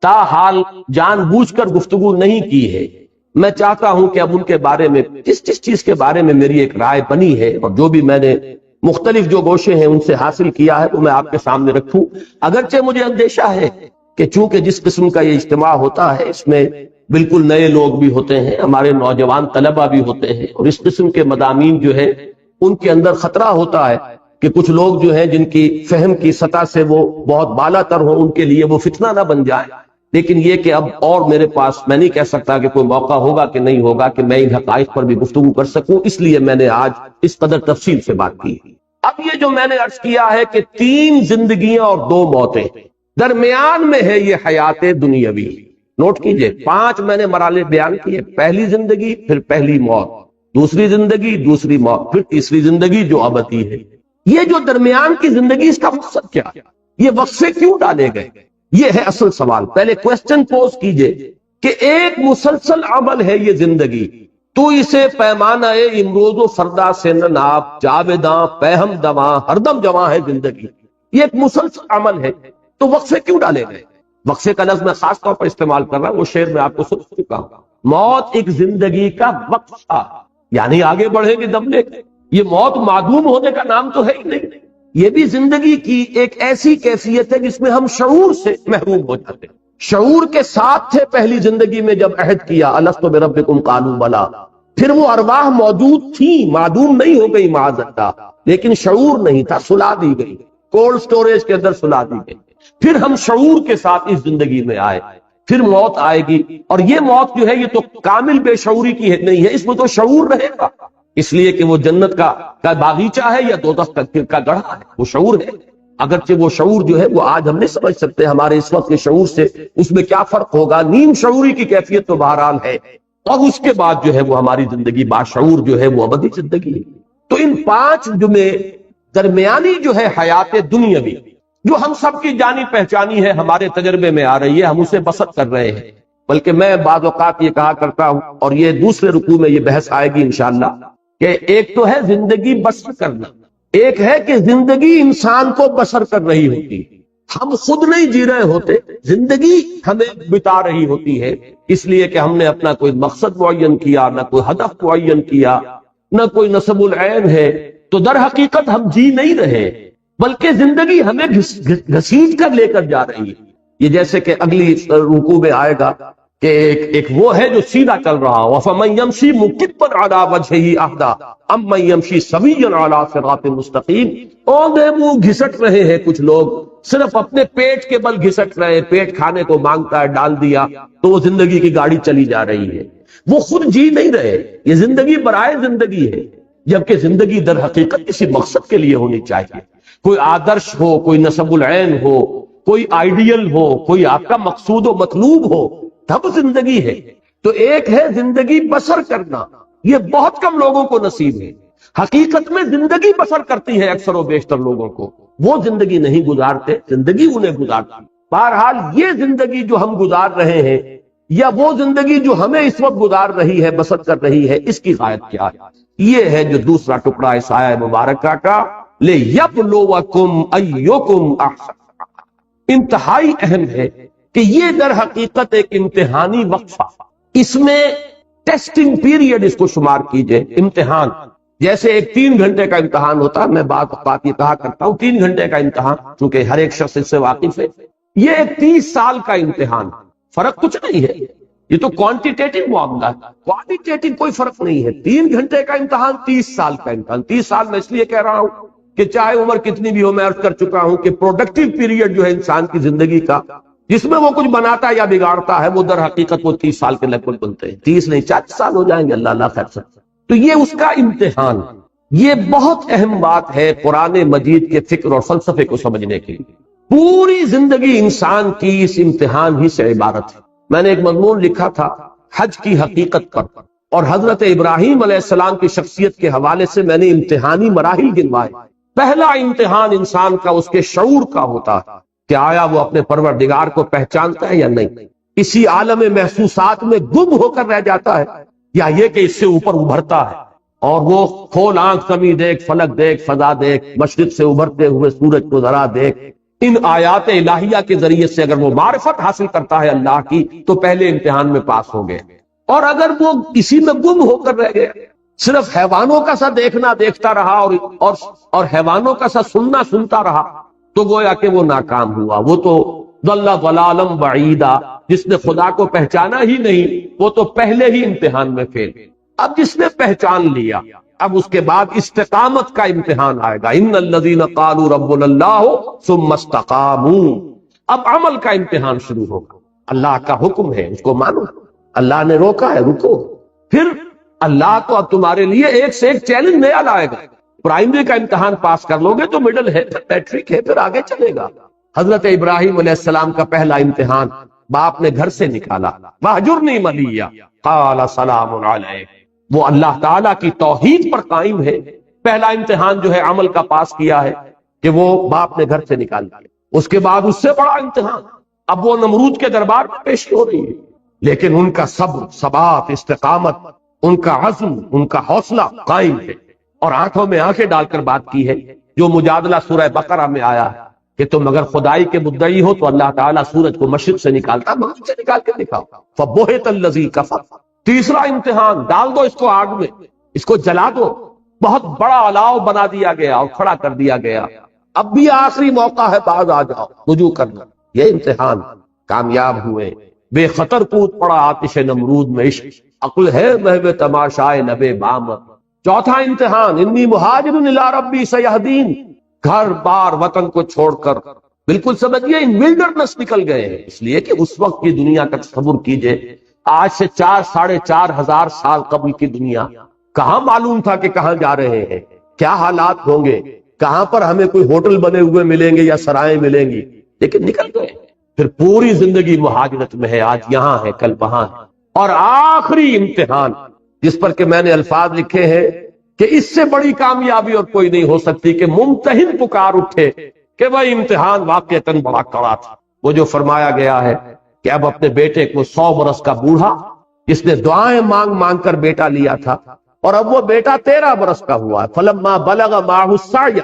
تاحال جان بوجھ کر گفتگو نہیں کی ہے، میں چاہتا ہوں کہ اب ان کے بارے میں جس چیز کے بارے میں میری ایک رائے بنی ہے اور جو بھی میں نے مختلف جو گوشے ہیں ان سے حاصل کیا ہے وہ میں آپ کے سامنے رکھوں۔ اگرچہ مجھے اندیشہ ہے کہ چونکہ جس قسم کا یہ اجتماع ہوتا ہے اس میں بالکل نئے لوگ بھی ہوتے ہیں، ہمارے نوجوان طلبہ بھی ہوتے ہیں، اور اس قسم کے مضامین جو ہے ان کے اندر خطرہ ہوتا ہے کہ کچھ لوگ جو ہیں جن کی فہم کی سطح سے وہ بہت بالا تر ہوں، ان کے لیے وہ فتنہ نہ بن جائے۔ لیکن یہ کہ اب اور میرے پاس میں نہیں کہہ سکتا کہ کوئی موقع ہوگا کہ نہیں ہوگا کہ میں ان حقائق پر بھی گفتگو کر سکوں، اس لیے میں نے آج اس قدر تفصیل سے بات کی۔ اب یہ جو میں نے عرض کیا ہے کہ 3 زندگیاں اور 2 موتیں، درمیان میں ہے یہ حیات دنیاوی۔ نوٹ کیجئے 5 میں نے مراحل بیان کیے، پہلی زندگی، پھر پہلی موت، دوسری زندگی، دوسری موت، پھر تیسری زندگی جو ابدی ہے۔ یہ جو درمیان کی زندگی، اس کا مقصد کیا، یہ وقفے کیوں ڈالے گئے، یہ ہے اصل سوال۔ پہلے کوسچن پوز کیجئے کہ ایک مسلسل عمل ہے یہ زندگی، تو اسے پیمانہ امروز و فردا سے ناب جاویداں پہم دواں ہر دم جواں ہے زندگی، یہ ایک مسلسل عمل ہے، تو وقفے کیوں ڈالے گئے؟ وقفے کا لفظ میں خاص طور پر استعمال کر رہا ہوں، وہ شعر میں آپ کو سن چکا ہوں۔ موت ایک زندگی کا وقفہ، یعنی آگے بڑھیں گے دم لے کے، یہ موت معدوم ہونے کا نام تو ہے ہی نہیں، یہ بھی زندگی کی ایک ایسی کیفیت ہے جس میں ہم شعور سے محروم ہو جاتے ہیں۔ شعور کے ساتھ تھے پہلی زندگی میں جب عہد کیا الست بربکم قالوا بلی، پھر وہ ارواح موجود تھیں، معدوم نہیں ہو گئی معاذ اللہ، لیکن شعور نہیں تھا، سلا دی گئی، کولڈ سٹوریج کے اندر سلا دی گئی۔ پھر ہم شعور کے ساتھ اس زندگی میں آئے، پھر موت آئے گی، اور یہ موت جو ہے یہ تو کامل بے شعوری کی نہیں ہے، اس میں تو شعور رہے گا، اس لیے کہ وہ جنت کا باغیچہ ہے یا دوزخ کا گڑھا ہے، وہ شعور ہے۔ اگرچہ وہ شعور جو ہے وہ آج ہم نہیں سمجھ سکتے ہمارے اس وقت کے شعور سے، اس میں کیا فرق ہوگا، نیم شعوری کی کیفیت تو بہرحال ہے، اور اس کے بعد جو ہے وہ ہماری زندگی باشعور جو ہے وہ ابدی زندگی ہے۔ تو ان 5 جو میں درمیانی جو ہے حیات دنیاوی، جو ہم سب کی جانی پہچانی ہے، ہمارے تجربے میں آ رہی ہے، ہم اسے بسر کر رہے ہیں۔ بلکہ میں بعض اوقات یہ کہا کرتا ہوں، اور یہ دوسرے رکوع میں یہ بحث آئے گی انشاءاللہ، کہ ایک تو ہے زندگی بسر کرنا، ایک ہے کہ زندگی انسان کو بسر کر رہی ہوتی ہے۔ ہم خود نہیں جی رہے ہوتے، زندگی ہمیں بتا رہی ہوتی ہے، اس لیے کہ ہم نے اپنا کوئی مقصد معین کیا، نہ کوئی ہدف معین کیا، نہ کوئی نصب العین ہے، تو در حقیقت ہم جی نہیں رہے، بلکہ زندگی ہمیں گھسیٹ کر لے کر جا رہی ہے۔ یہ جیسے کہ اگلی رکوع میں آئے گا کہ ایک وہ ہے جو سیدھا چل رہا ہو، وَفَمَن يَمْشِي مُكِبًّا عَلَىٰ وَجْهِهِ أَهْدَىٰ أَمَّن يَمْشِي سَوِيًّا عَلَىٰ صِرَاطٍ مُسْتَقِيمٍ۔ اوندے منہ گھسٹ رہے ہیں کچھ لوگ، صرف اپنے پیٹ کے بل گھسٹ رہے ہیں، پیٹ کھانے کو مانگتا ہے، ڈال دیا تو وہ زندگی کی گاڑی چلی جا رہی ہے، وہ خود جی نہیں رہے۔ یہ زندگی برائے زندگی ہے، جبکہ زندگی در حقیقت کسی مقصد کے لیے ہونی چاہیے، کوئی آدرش ہو، کوئی نصب العین ہو، کوئی آئیڈیل ہو، کوئی آپ کا مقصود و مطلوب ہو، تب زندگی ہے۔ تو ایک ہے زندگی بسر کرنا، یہ بہت کم لوگوں کو نصیب ہے۔ حقیقت میں زندگی بسر کرتی ہے اکثر و بیشتر لوگوں کو، وہ زندگی نہیں گزارتے، زندگی انہیں گزارتی۔ بہرحال یہ زندگی جو ہم گزار رہے ہیں، یا وہ زندگی جو ہمیں اس وقت گزار رہی ہے، بسر کر رہی ہے، اس کی غائب کیا ہے؟ یہ ہے جو دوسرا ٹکڑا اس آیہ مبارکہ کا، لِيَبْلُوَكُمْ أَيُّكُمْ أَحْسَنُ۔ انتہائی اہم ہے کہ یہ در حقیقت ایک امتحانی وقفہ، اس میں ٹیسٹنگ پیریڈ اس کو شمار کیجئے، امتحان۔ جیسے ایک 3 گھنٹے کا امتحان ہوتا ہے، میں بعض اوقات یہ کہا کرتا ہوں 3 گھنٹے کا امتحان، چونکہ ہر ایک شخص اس سے واقف ہے۔ یہ ایک 30 سال کا امتحان، فرق کچھ نہیں ہے، یہ تو کوانٹیٹیٹو معاملہ ہے، کوالٹیٹیو کوئی فرق نہیں ہے۔ 3 گھنٹے کا امتحان، 30 سال کا امتحان۔ 30 سال میں اس لیے کہہ رہا ہوں کہ چاہے عمر کتنی بھی ہو، میں عرض کر چکا ہوں کہ پروڈکٹیو پیریڈ جو ہے انسان کی زندگی کا، جس میں وہ کچھ بناتا ہے یا بگاڑتا ہے، وہ در حقیقت وہ 30 سال کے لگ بھگ بنتے ہیں، 30 نہیں 40 سال ہو جائیں گے، اللہ خیر سے۔ تو یہ اس کا امتحان، یہ بہت اہم بات ہے قرآن مجید کے فکر اور فلسفے کو سمجھنے کے لیے۔ پوری زندگی انسان کی اس امتحان ہی سے عبارت ہے۔ میں نے ایک مضمون لکھا تھا حج کی حقیقت پر، اور حضرت ابراہیم علیہ السلام کی شخصیت کے حوالے سے میں نے امتحانی مراحل گنوائے۔ پہلا امتحان انسان کا اس کے شعور کا ہوتا ہے کہ آیا وہ اپنے پروردگار کو پہچانتا ہے یا نہیں، اسی عالم محسوسات میں گم ہو کر رہ جاتا ہے، یا یہ کہ اس سے اوپر ابھرتا ہے، اور وہ کھول آنکھ زمین دیکھ، فلک دیکھ، فضا دیکھ، مشرق سے ابھرتے ہوئے سورج کو ذرا دیکھ۔ ان آیات الہیہ کے ذریعے سے اگر وہ معرفت حاصل کرتا ہے اللہ کی، تو پہلے امتحان میں پاس ہو گئے۔ اور اگر وہ اسی میں گم ہو کر رہ گیا، صرف حیوانوں کا سا دیکھنا دیکھتا رہا اور حیوانوں کا سا سننا سنتا رہا، تو گویا کہ وہ ناکام ہوا، وہ تو ضل ضلالا بعیدا، جس نے خدا کو پہچانا ہی نہیں، وہ تو پہلے ہی امتحان میں فیل۔ اب جس نے پہچان لیا، اب اس کے بعد استقامت کا امتحان آئے گا، ان الذین قالوا ربنا اللہ ثم استقاموا۔ اب عمل کا امتحان شروع ہوگا، اللہ کا حکم ہے اس کو مانو، اللہ نے روکا ہے رکو۔ پھر اللہ تو اب تمہارے لیے ایک سے ایک چیلنج نیا لائے گا۔ پرائمری کا امتحان پاس کر لو گے تو مڈل ہے، پھر میٹرک ہے، پھر آگے چلے گا۔ حضرت ابراہیم علیہ السلام کا پہلا امتحان، باپ نے گھر سے نکالا، وَاہْجُرْنِی مَلِیًّا قَالَ سَلَامٌ عَلَیْکَ، وہ اللہ تعالیٰ کی توحید پر قائم ہے۔ پہلا امتحان جو ہے عمل کا پاس کیا ہے کہ وہ باپ نے گھر سے نکال دیا۔ اس کے بعد اس سے بڑا امتحان، اب وہ نمرود کے دربار میں پیش ہو رہی ہے، لیکن ان کا صبر، ثبات، استقامت، ان کا عزم، ان کا حوصلہ قائم ہے، اور آنکھوں میں آنکھیں ڈال کر بات کی ہے، جو مجادلہ سورہ بقرہ میں آیا ہے کہ تم اگر خدائی کے مدعی ہو تو اللہ تعالیٰ سورج کو مشرق سے نکالتا، مغرب سے نکال کے دکھاؤ۔ فَبُہِتَ الَّذِی کَفَرَ، تیسرا امتحان، ڈال دو اس کو آگ میں، اس کو جلا دو، بہت بڑا الاؤ بنا دیا گیا اور کھڑا کر دیا گیا، اب بھی آخری موقع ہے، باز آ جاؤ، رجوع کرنا۔ یہ امتحان، کامیاب ہوئے، بے خطر کود پڑا آتش نمرود میں عشق، عقل ہے محو تماشائے نبے بام۔ چوتھا امتحان، انی مہاجر الی ربی سیہدین، گھر بار وطن کو چھوڑ کر بالکل سمجھیے ان ولڈرنس نکل گئے ہیں، اس لیے کہ اس وقت کی دنیا کا تصور کیجئے، آج سے 4,500 سال قبل کی دنیا، کہاں معلوم تھا کہ کہاں جا رہے ہیں، کیا حالات ہوں گے، کہاں پر ہمیں کوئی ہوٹل بنے ہوئے ملیں گے یا سرائیں ملیں گی، لیکن نکل گئے۔ پھر پوری زندگی مہاجرت میں ہے، آج یہاں ہے کل وہاں ہے۔ اور آخری امتحان جس پر کہ میں نے الفاظ لکھے ہیں کہ اس سے بڑی کامیابی اور کوئی نہیں ہو سکتی کہ ممتحن پکار اٹھے کہ بھائی امتحان واقعتاً بڑا کڑا تھا۔ وہ جو فرمایا گیا ہے کہ اب اپنے بیٹے کو 100 برس کا بوڑھا جس نے دعائیں مانگ مانگ کر بیٹا لیا تھا، اور اب وہ بیٹا 13 برس کا ہوا ہے، فلما بلغ معہ السعی،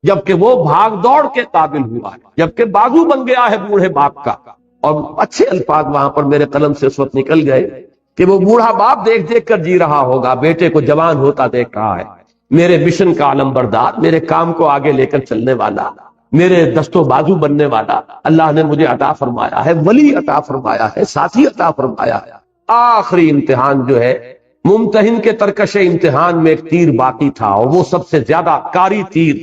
جبکہ وہ بھاگ دوڑ کے قابل ہوا ہے، جبکہ بازو بن گیا ہے بوڑھے باپ کا۔ اور اچھے الفاظ وہاں پر میرے قلم سے اس وقت نکل گئے کہ وہ بوڑھا باپ دیکھ دیکھ کر جی رہا ہوگا، بیٹے کو جوان ہوتا دیکھ رہا ہے، میرے مشن کا علم بردار، میرے کام کو آگے لے کر چلنے والا، میرے دست و بازو بننے والا اللہ نے مجھے عطا فرمایا ہے، ولی عطا فرمایا ہے، ساتھی عطا فرمایا ہے۔ آخری امتحان جو ہے، ممتحن کے ترکش امتحان میں ایک تیر باقی تھا، اور وہ سب سے زیادہ کاری تیر،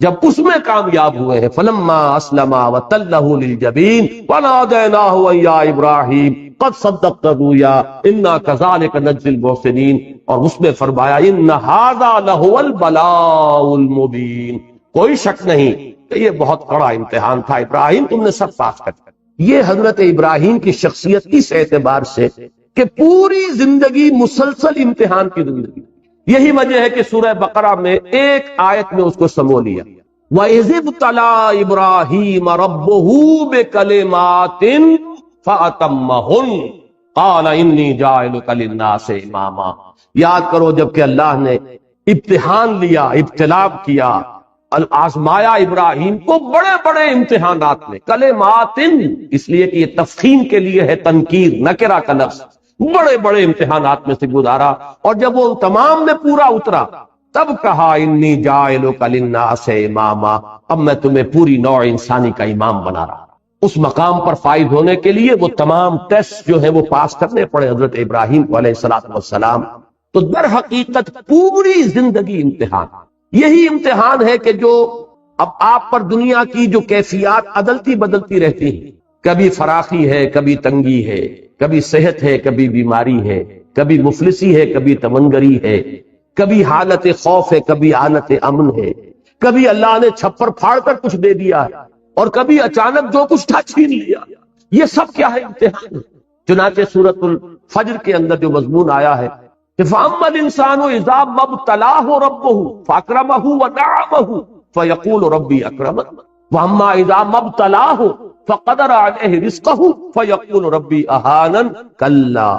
جب اس میں کامیاب ہوئے ہیں، فلما اسلما وتلہ للجبین ونادیناہ ان یا ابراہیم قد صدقت الرؤیا انا کذلک نجزی المحسنین، اور اس میں فرمایا ان ھذا لہو البلاء المبین، کوئی شک نہیں کہ یہ بہت بڑا امتحان تھا ابراہیم، تم نے سب پاس کر دیا۔ یہ حضرت ابراہیم کی شخصیت اس اعتبار سے کہ پوری زندگی مسلسل امتحان کی زندگی، یہی وجہ ہے کہ سورہ بقرہ میں ایک آیت میں اس کو سمو لیا، وَإِذِ ابْتَلَىٰ إِبْرَاهِيمَ رَبُّهُ بِكَلِمَاتٍ فَأَتَمَّهُنَّ قَالَ إِنِّي جَاعِلُكَ لِلنَّاسِ إِمَامًا۔ یاد کرو جب کہ اللہ نے امتحان لیا، ابتلا کیا، آزمایا ابراہیم کو بڑے بڑے امتحانات میں، کلمات اس لیے کہ یہ تفخیم کے لیے ہے، تنکیر نکرہ کا لفظ، بڑے بڑے امتحانات میں سے گزارا، اور جب وہ تمام میں پورا اترا تب کہا انی جاعلک للناس اماما، اب میں تمہیں پوری نوع انسانی کا امام بنا رہا ہوں۔ اس مقام پر فائز ہونے کے لیے وہ تمام ٹیسٹ جو ہے وہ پاس کرنے پڑے حضرت ابراہیم کو علیہ السلام۔ تو در حقیقت پوری زندگی امتحان، یہی امتحان ہے کہ جو اب آپ پر دنیا کی جو کیفیات عدلتی بدلتی رہتی ہیں، کبھی فراخی ہے، کبھی تنگی ہے، کبھی صحت ہے، کبھی بیماری ہے، کبھی مفلسی ہے، کبھی تمنگری ہے، کبھی حالت خوف ہے، کبھی حالت امن ہے، کبھی اللہ نے چھپر پھاڑ کر کچھ دے دیا ہے، اور کبھی اچانک جو کچھ تھا چھین لیا۔ یہ سب کیا ہے؟ امتحان۔ چنانچہ سورۃ الفجر کے اندر جو مضمون آیا ہے کہ فَأَمَّا الْإِنسَانُ إِذَا مَا ابْتَلَاهُ رَبُّهُ فَأَكْرَمَهُ وَنَعَمَهُ فَيَقُولُ رَبِّي أَكْرَمَنِ وَأَمَّا إِذَا مَا ابْتَلَاهُ فَقَدَرَ عَلَيْهِ رِزْقَهُ فَيَقُولُ رَبِّي أَهَانَنِ كَلَّا۔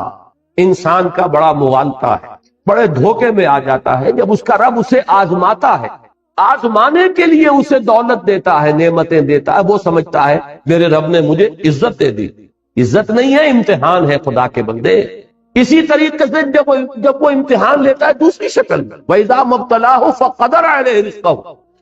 انسان کا بڑا مغالطہ ہے، بڑے دھوکے میں آ جاتا ہے جب اس کا رب اسے آزماتا ہے، آزمانے کے لیے اسے دولت دیتا ہے، نعمتیں دیتا ہے، وہ سمجھتا ہے میرے رب نے مجھے عزت دے دی۔ عزت نہیں ہے، امتحان ہے خدا کے بندے۔ اسی طریقے سے جب وہ امتحان لیتا ہے دوسری شکل میں، وَإِذَا مَا ابْتَلَاهُ فَقَدَرَ عَلَيْهِ رِزْقَهُ،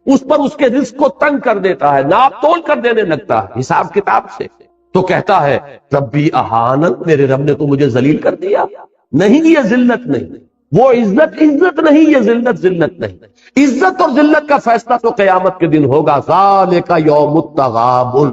اس پر اس کے رزق کو تنگ کر دیتا ہے، ناپ تول کر دینے لگتا ہے حساب کتاب سے، تو کہتا ہے ربی اہانن، میرے رب نے تو مجھے ذلیل کر دیا۔ نہیں، یہ ذلت نہیں، وہ عزت نہیں، یہ ذلت نہیں۔ عزت اور ذلت کا فیصلہ تو قیامت کے دن ہوگا، ذالک یوم التغابن،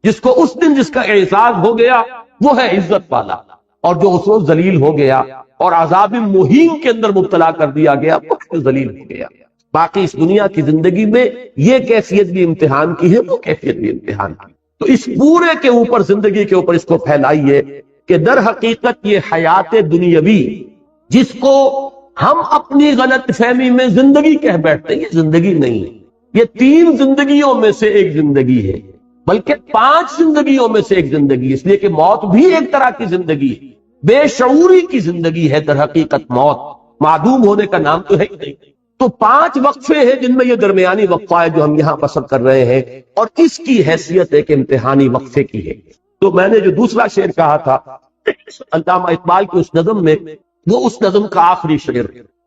جس کو اس دن جس کا اعزاز ہو گیا وہ ہے عزت والا، اور جو اس وقت ذلیل ہو گیا اور عذاب مہین کے اندر مبتلا کر دیا گیا وہ ذلیل ہو گیا۔ باقی اس دنیا کی زندگی میں یہ کیفیت بھی امتحان کی ہے، وہ کیفیت بھی امتحان کی۔ تو اس پورے کے اوپر، زندگی کے اوپر اس کو پھیلائیے کہ در حقیقت یہ حیات دنیاوی جس کو ہم اپنی غلط فہمی میں زندگی کہہ بیٹھتے ہیں، یہ زندگی نہیں ہے، یہ 3 زندگیوں میں سے ایک زندگی ہے، بلکہ 5 زندگیوں میں سے ایک زندگی، اس لیے کہ موت بھی ایک طرح کی زندگی ہے، بے شعوری کی زندگی ہے در حقیقت موت، معدوم ہونے کا نام تو ہے ہی نہیں۔ تو 5 وقفے ہیں جن میں یہ درمیانی وقفہ ہے جو ہم یہاں پسند کر رہے ہیں، اور اس کی حیثیت ایک امتحانی وقفے کی ہے۔ تو میں نے جو دوسرا شعر کہا تھا علامہ اقبال کی اس نظم میں، وہ اس نظم کا آخری شعر،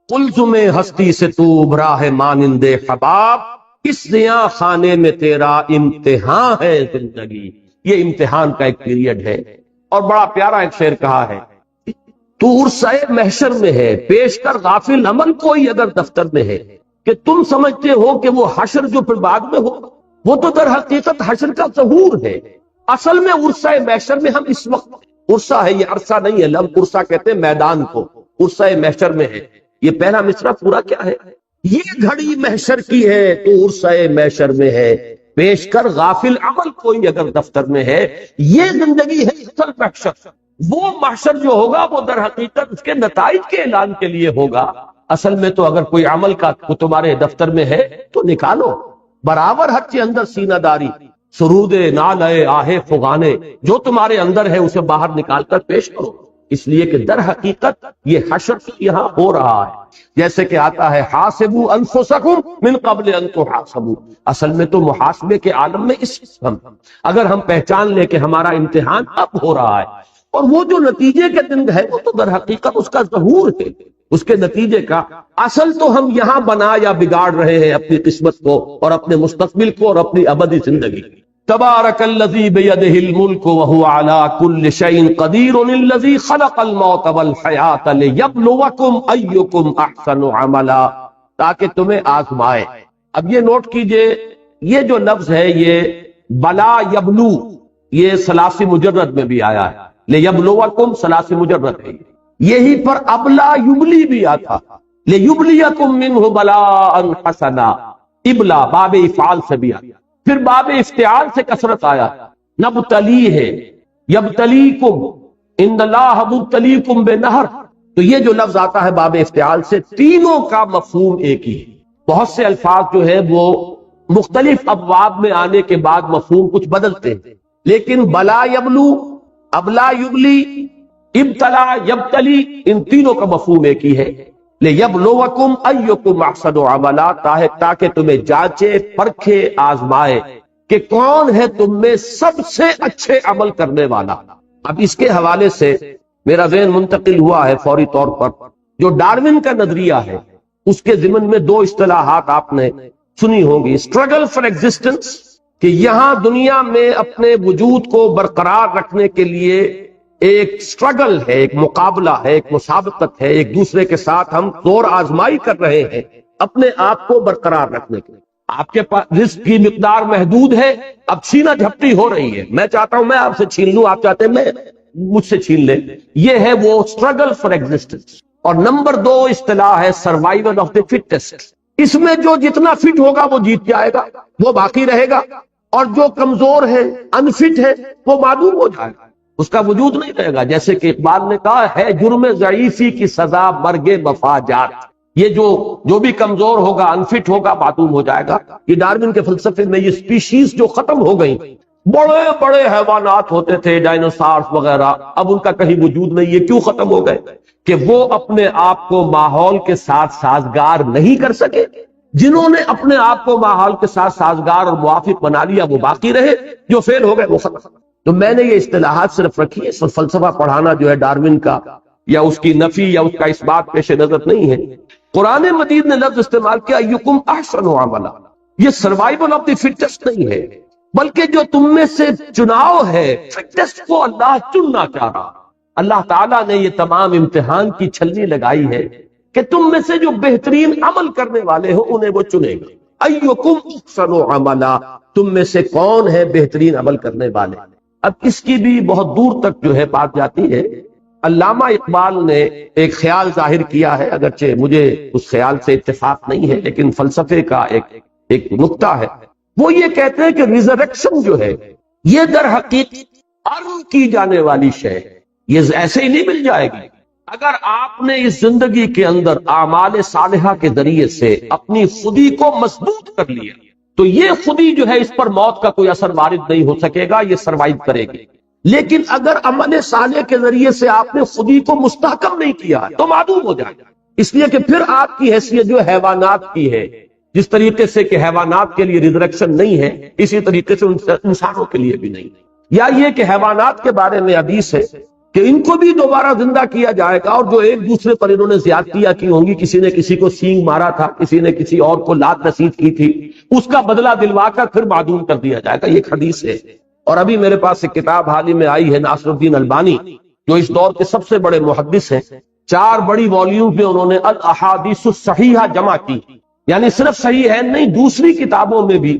قلزم ہستی سے تو ابھرا ہے مانند حباب، اس زیاں خانے میں تیرا امتحان ہے زندگی۔ یہ امتحان کا ایک پیریڈ ہے۔ اور بڑا پیارا ایک شعر کہا ہے، تو عرصۂ محشر میں ہے پیش کر غافل عمل کوئی اگر دفتر میں ہے، کہ تم سمجھتے ہو کہ وہ حشر جو پھر بعد میں ہو، وہ تو در حقیقت حشر کا ظہور ہے۔ اصل میں عرصۂ محشر میں ہم اس وقت، عرصہ ہے، یہ عرصہ نہیں ہے، لفظ عرصہ کہتے ہیں میدان کو، عرصۂ محشر میں ہے۔ یہ پہلا مصرع پورا کیا ہے؟ یہ گھڑی محشر کی ہے تو عرصۂ محشر میں ہے، پیش کر غافل عمل کوئی اگر دفتر میں ہے۔ یہ زندگی ہے اصل محشر۔ وہ محشر جو ہوگا وہ در حقیقت اس کے نتائج کے اعلان کے لیے ہوگا۔ اصل میں تو اگر کوئی عمل کا تمہارے دفتر میں ہے تو نکالو، برابر حد کے اندر سینہ داری، سرود نالے آہے فغانے، جو تمہارے اندر ہے اسے باہر نکال کر پیش کرو، اس لیے کہ در حقیقت یہ حشر یہاں ہو رہا ہے۔ جیسے کہ آتا ہے حاسبوا انفسکم من قبل ان تحاسبوا، اصل میں تو محاسبے کے عالم میں اگر ہم پہچان لیں کہ ہمارا امتحان اب ہو رہا ہے، اور وہ جو نتیجے کے دن ہے وہ تو در حقیقت اس کا ظہور ہے، اس کے نتیجے کا اصل تو ہم یہاں بنا یا بگاڑ رہے ہیں اپنی قسمت کو اور اپنے مستقبل کو اور اپنی ابدی زندگی۔ تبارک الذی بیدہ الملک وہو علی کل شیء قدیر الذی خلق الموت والحیاۃ لیبلوکم ایکم احسن عملا، تاکہ تمہیں آزمائے۔ اب یہ نوٹ کیجئے، یہ جو لفظ ہے یہ بلا یبلو، یہ ثلاثی مجرد میں بھی آیا ہے، لیبلوکم ثلاثی مجرد ہے، یہی پر ابلا یبلی بھی آتا، لیبلیکم منہ بلاء حسنا، ابلا باب افعال سے بھی آیا، پھر باب افتعال سے کثرت آیا، نبتلی ہے، یبتلیکم، ان اللہ مبتلیکم بنہر، تو یہ جو لفظ آتا ہے باب افتعال سے، تینوں کا مفہوم ایک ہی ہے۔ بہت سے الفاظ جو ہے وہ مختلف ابواب میں آنے کے بعد مفہوم کچھ بدلتے ہیں، لیکن بلا یبلو، ابلا یبلی، ابتلا یبتلی، ان تینوں کا مفہوم ایک ہی ہے۔ لیبلوکم ایکم احسن عملا، تاکہ تمہیں جانچے، پرکھے، آزمائے کہ کون ہے تم میں سب سے اچھے عمل کرنے والا۔ اب اس کے حوالے سے میرا ذہن منتقل ہوا ہے فوری طور پر، جو ڈارون کا نظریہ ہے اس کے ضمن میں دو اصطلاحات آپ نے سنی ہوں گی، اسٹرگل فار ایگزسٹنس، کہ یہاں دنیا میں اپنے وجود کو برقرار رکھنے کے لیے ایک اسٹرگل ہے، ایک مقابلہ ہے، ایک مسابقت ہے، ایک دوسرے کے ساتھ ہم زور آزمائی کر رہے ہیں اپنے آپ کو برقرار رکھنے کے لیے۔ آپ کے پاس رزق کی مقدار محدود ہے، اب چھینا جھپٹی ہو رہی ہے، میں چاہتا ہوں میں آپ سے چھین لوں، آپ چاہتے ہیں میں مجھ سے چھین لیں، یہ ہے وہ اسٹرگل فار ایگزسٹنس۔ اور نمبر دو اصطلاح ہے سروائیول آف دی فٹسٹ، اس میں جو جتنا فٹ ہوگا وہ جیت جائے گا، وہ باقی رہے گا، اور جو کمزور ہے، انفٹ ہے، وہ معدوم ہو جائے گا، اس کا وجود نہیں رہے گا۔ جیسے کہ اقبال نے کہا ہے، جرم ضعیفی کی سزا مرگ مفاجات، یہ جو بھی کمزور ہوگا، انفٹ ہوگا، معدوم ہو جائے گا۔ یہ ڈارون کے فلسفے میں یہ سپیشیز جو ختم ہو گئی، بڑے بڑے حیوانات ہوتے تھے، ڈائنوسارز وغیرہ، اب ان کا کہیں وجود نہیں ہے۔ کیوں ختم ہو گئے؟ کہ وہ اپنے آپ کو ماحول کے ساتھ سازگار نہیں کر سکے۔ جنہوں نے اپنے آپ کو ماحول کے ساتھ سازگار اور موافق بنا لیا وہ باقی رہے، جو فیل ہو گئے وہ ختم۔ تو میں نے یہ اصطلاحات صرف رکھی ہے، فلسفہ پڑھانا جو ہے ڈارون کا یا اس کی نفی یا اس کا اس بات پیش نظر نہیں ہے۔ قرآن مجید نے لفظ استعمال کیا ایکم احسن عملا، یہ سروائیول آف دی فٹسٹ نہیں ہے، بلکہ جو تم میں سے چناؤ ہے، فٹسٹ کو اللہ چننا چاہ رہا۔ اللہ تعالیٰ نے یہ تمام امتحان کی چھلنی لگائی ہے کہ تم میں سے جو بہترین عمل کرنے والے ہو انہیں وہ چنے گا۔ ایکم احسن عملا، تم میں سے کون ہے بہترین عمل کرنے والے۔ اب اس کی بھی بہت دور تک جو ہے بات جاتی ہے۔ علامہ اقبال نے ایک خیال ظاہر کیا ہے، اگرچہ مجھے اس خیال سے اتفاق نہیں ہے، لیکن فلسفے کا ایک نقطہ ہے۔ وہ یہ کہتے ہیں کہ ریزریکشن جو ہے یہ در حقیقت ارن کی جانے والی شے ہے، یہ ایسے ہی نہیں مل جائے گی۔ اگر آپ نے اس زندگی کے اندر اعمال صالحہ کے ذریعے سے اپنی خودی کو مضبوط کر لیا تو یہ خودی جو ہے اس پر موت کا کوئی اثر وارد نہیں ہو سکے گا، یہ سروائیو کرے گی۔ لیکن اگر عمل صالح کے ذریعے سے آپ نے خودی کو مستحکم نہیں کیا تو معدوم ہو جائے گا، اس لیے کہ پھر آپ کی حیثیت جو حیوانات کی ہے، جس طریقے سے کہ حیوانات کے لیے ریزریکشن نہیں ہے اسی طریقے سے انسانوں کے لیے بھی نہیں۔ یا یہ کہ حیوانات کے بارے میں حدیث ہے کہ ان کو بھی دوبارہ زندہ کیا جائے گا، اور جو ایک دوسرے پر انہوں نے زیادتیاں کی ہوں گی، کسی نے کسی کو سینگ مارا تھا، کسی نے کسی اور کو لات نصیب کی تھی، اس کا بدلہ دلوا کر پھر معدوم کر دیا جائے گا، یہ ایک حدیث ہے۔ اور ابھی میرے پاس ایک کتاب حال ہی میں آئی ہے، ناصر الدین البانی جو اس دور کے سب سے بڑے محدث ہیں، 4 بڑی والیوم میں انہوں نے الاحادیث الصحیحہ جمع کی، یعنی صرف صحیح ہے نہیں، دوسری کتابوں میں بھی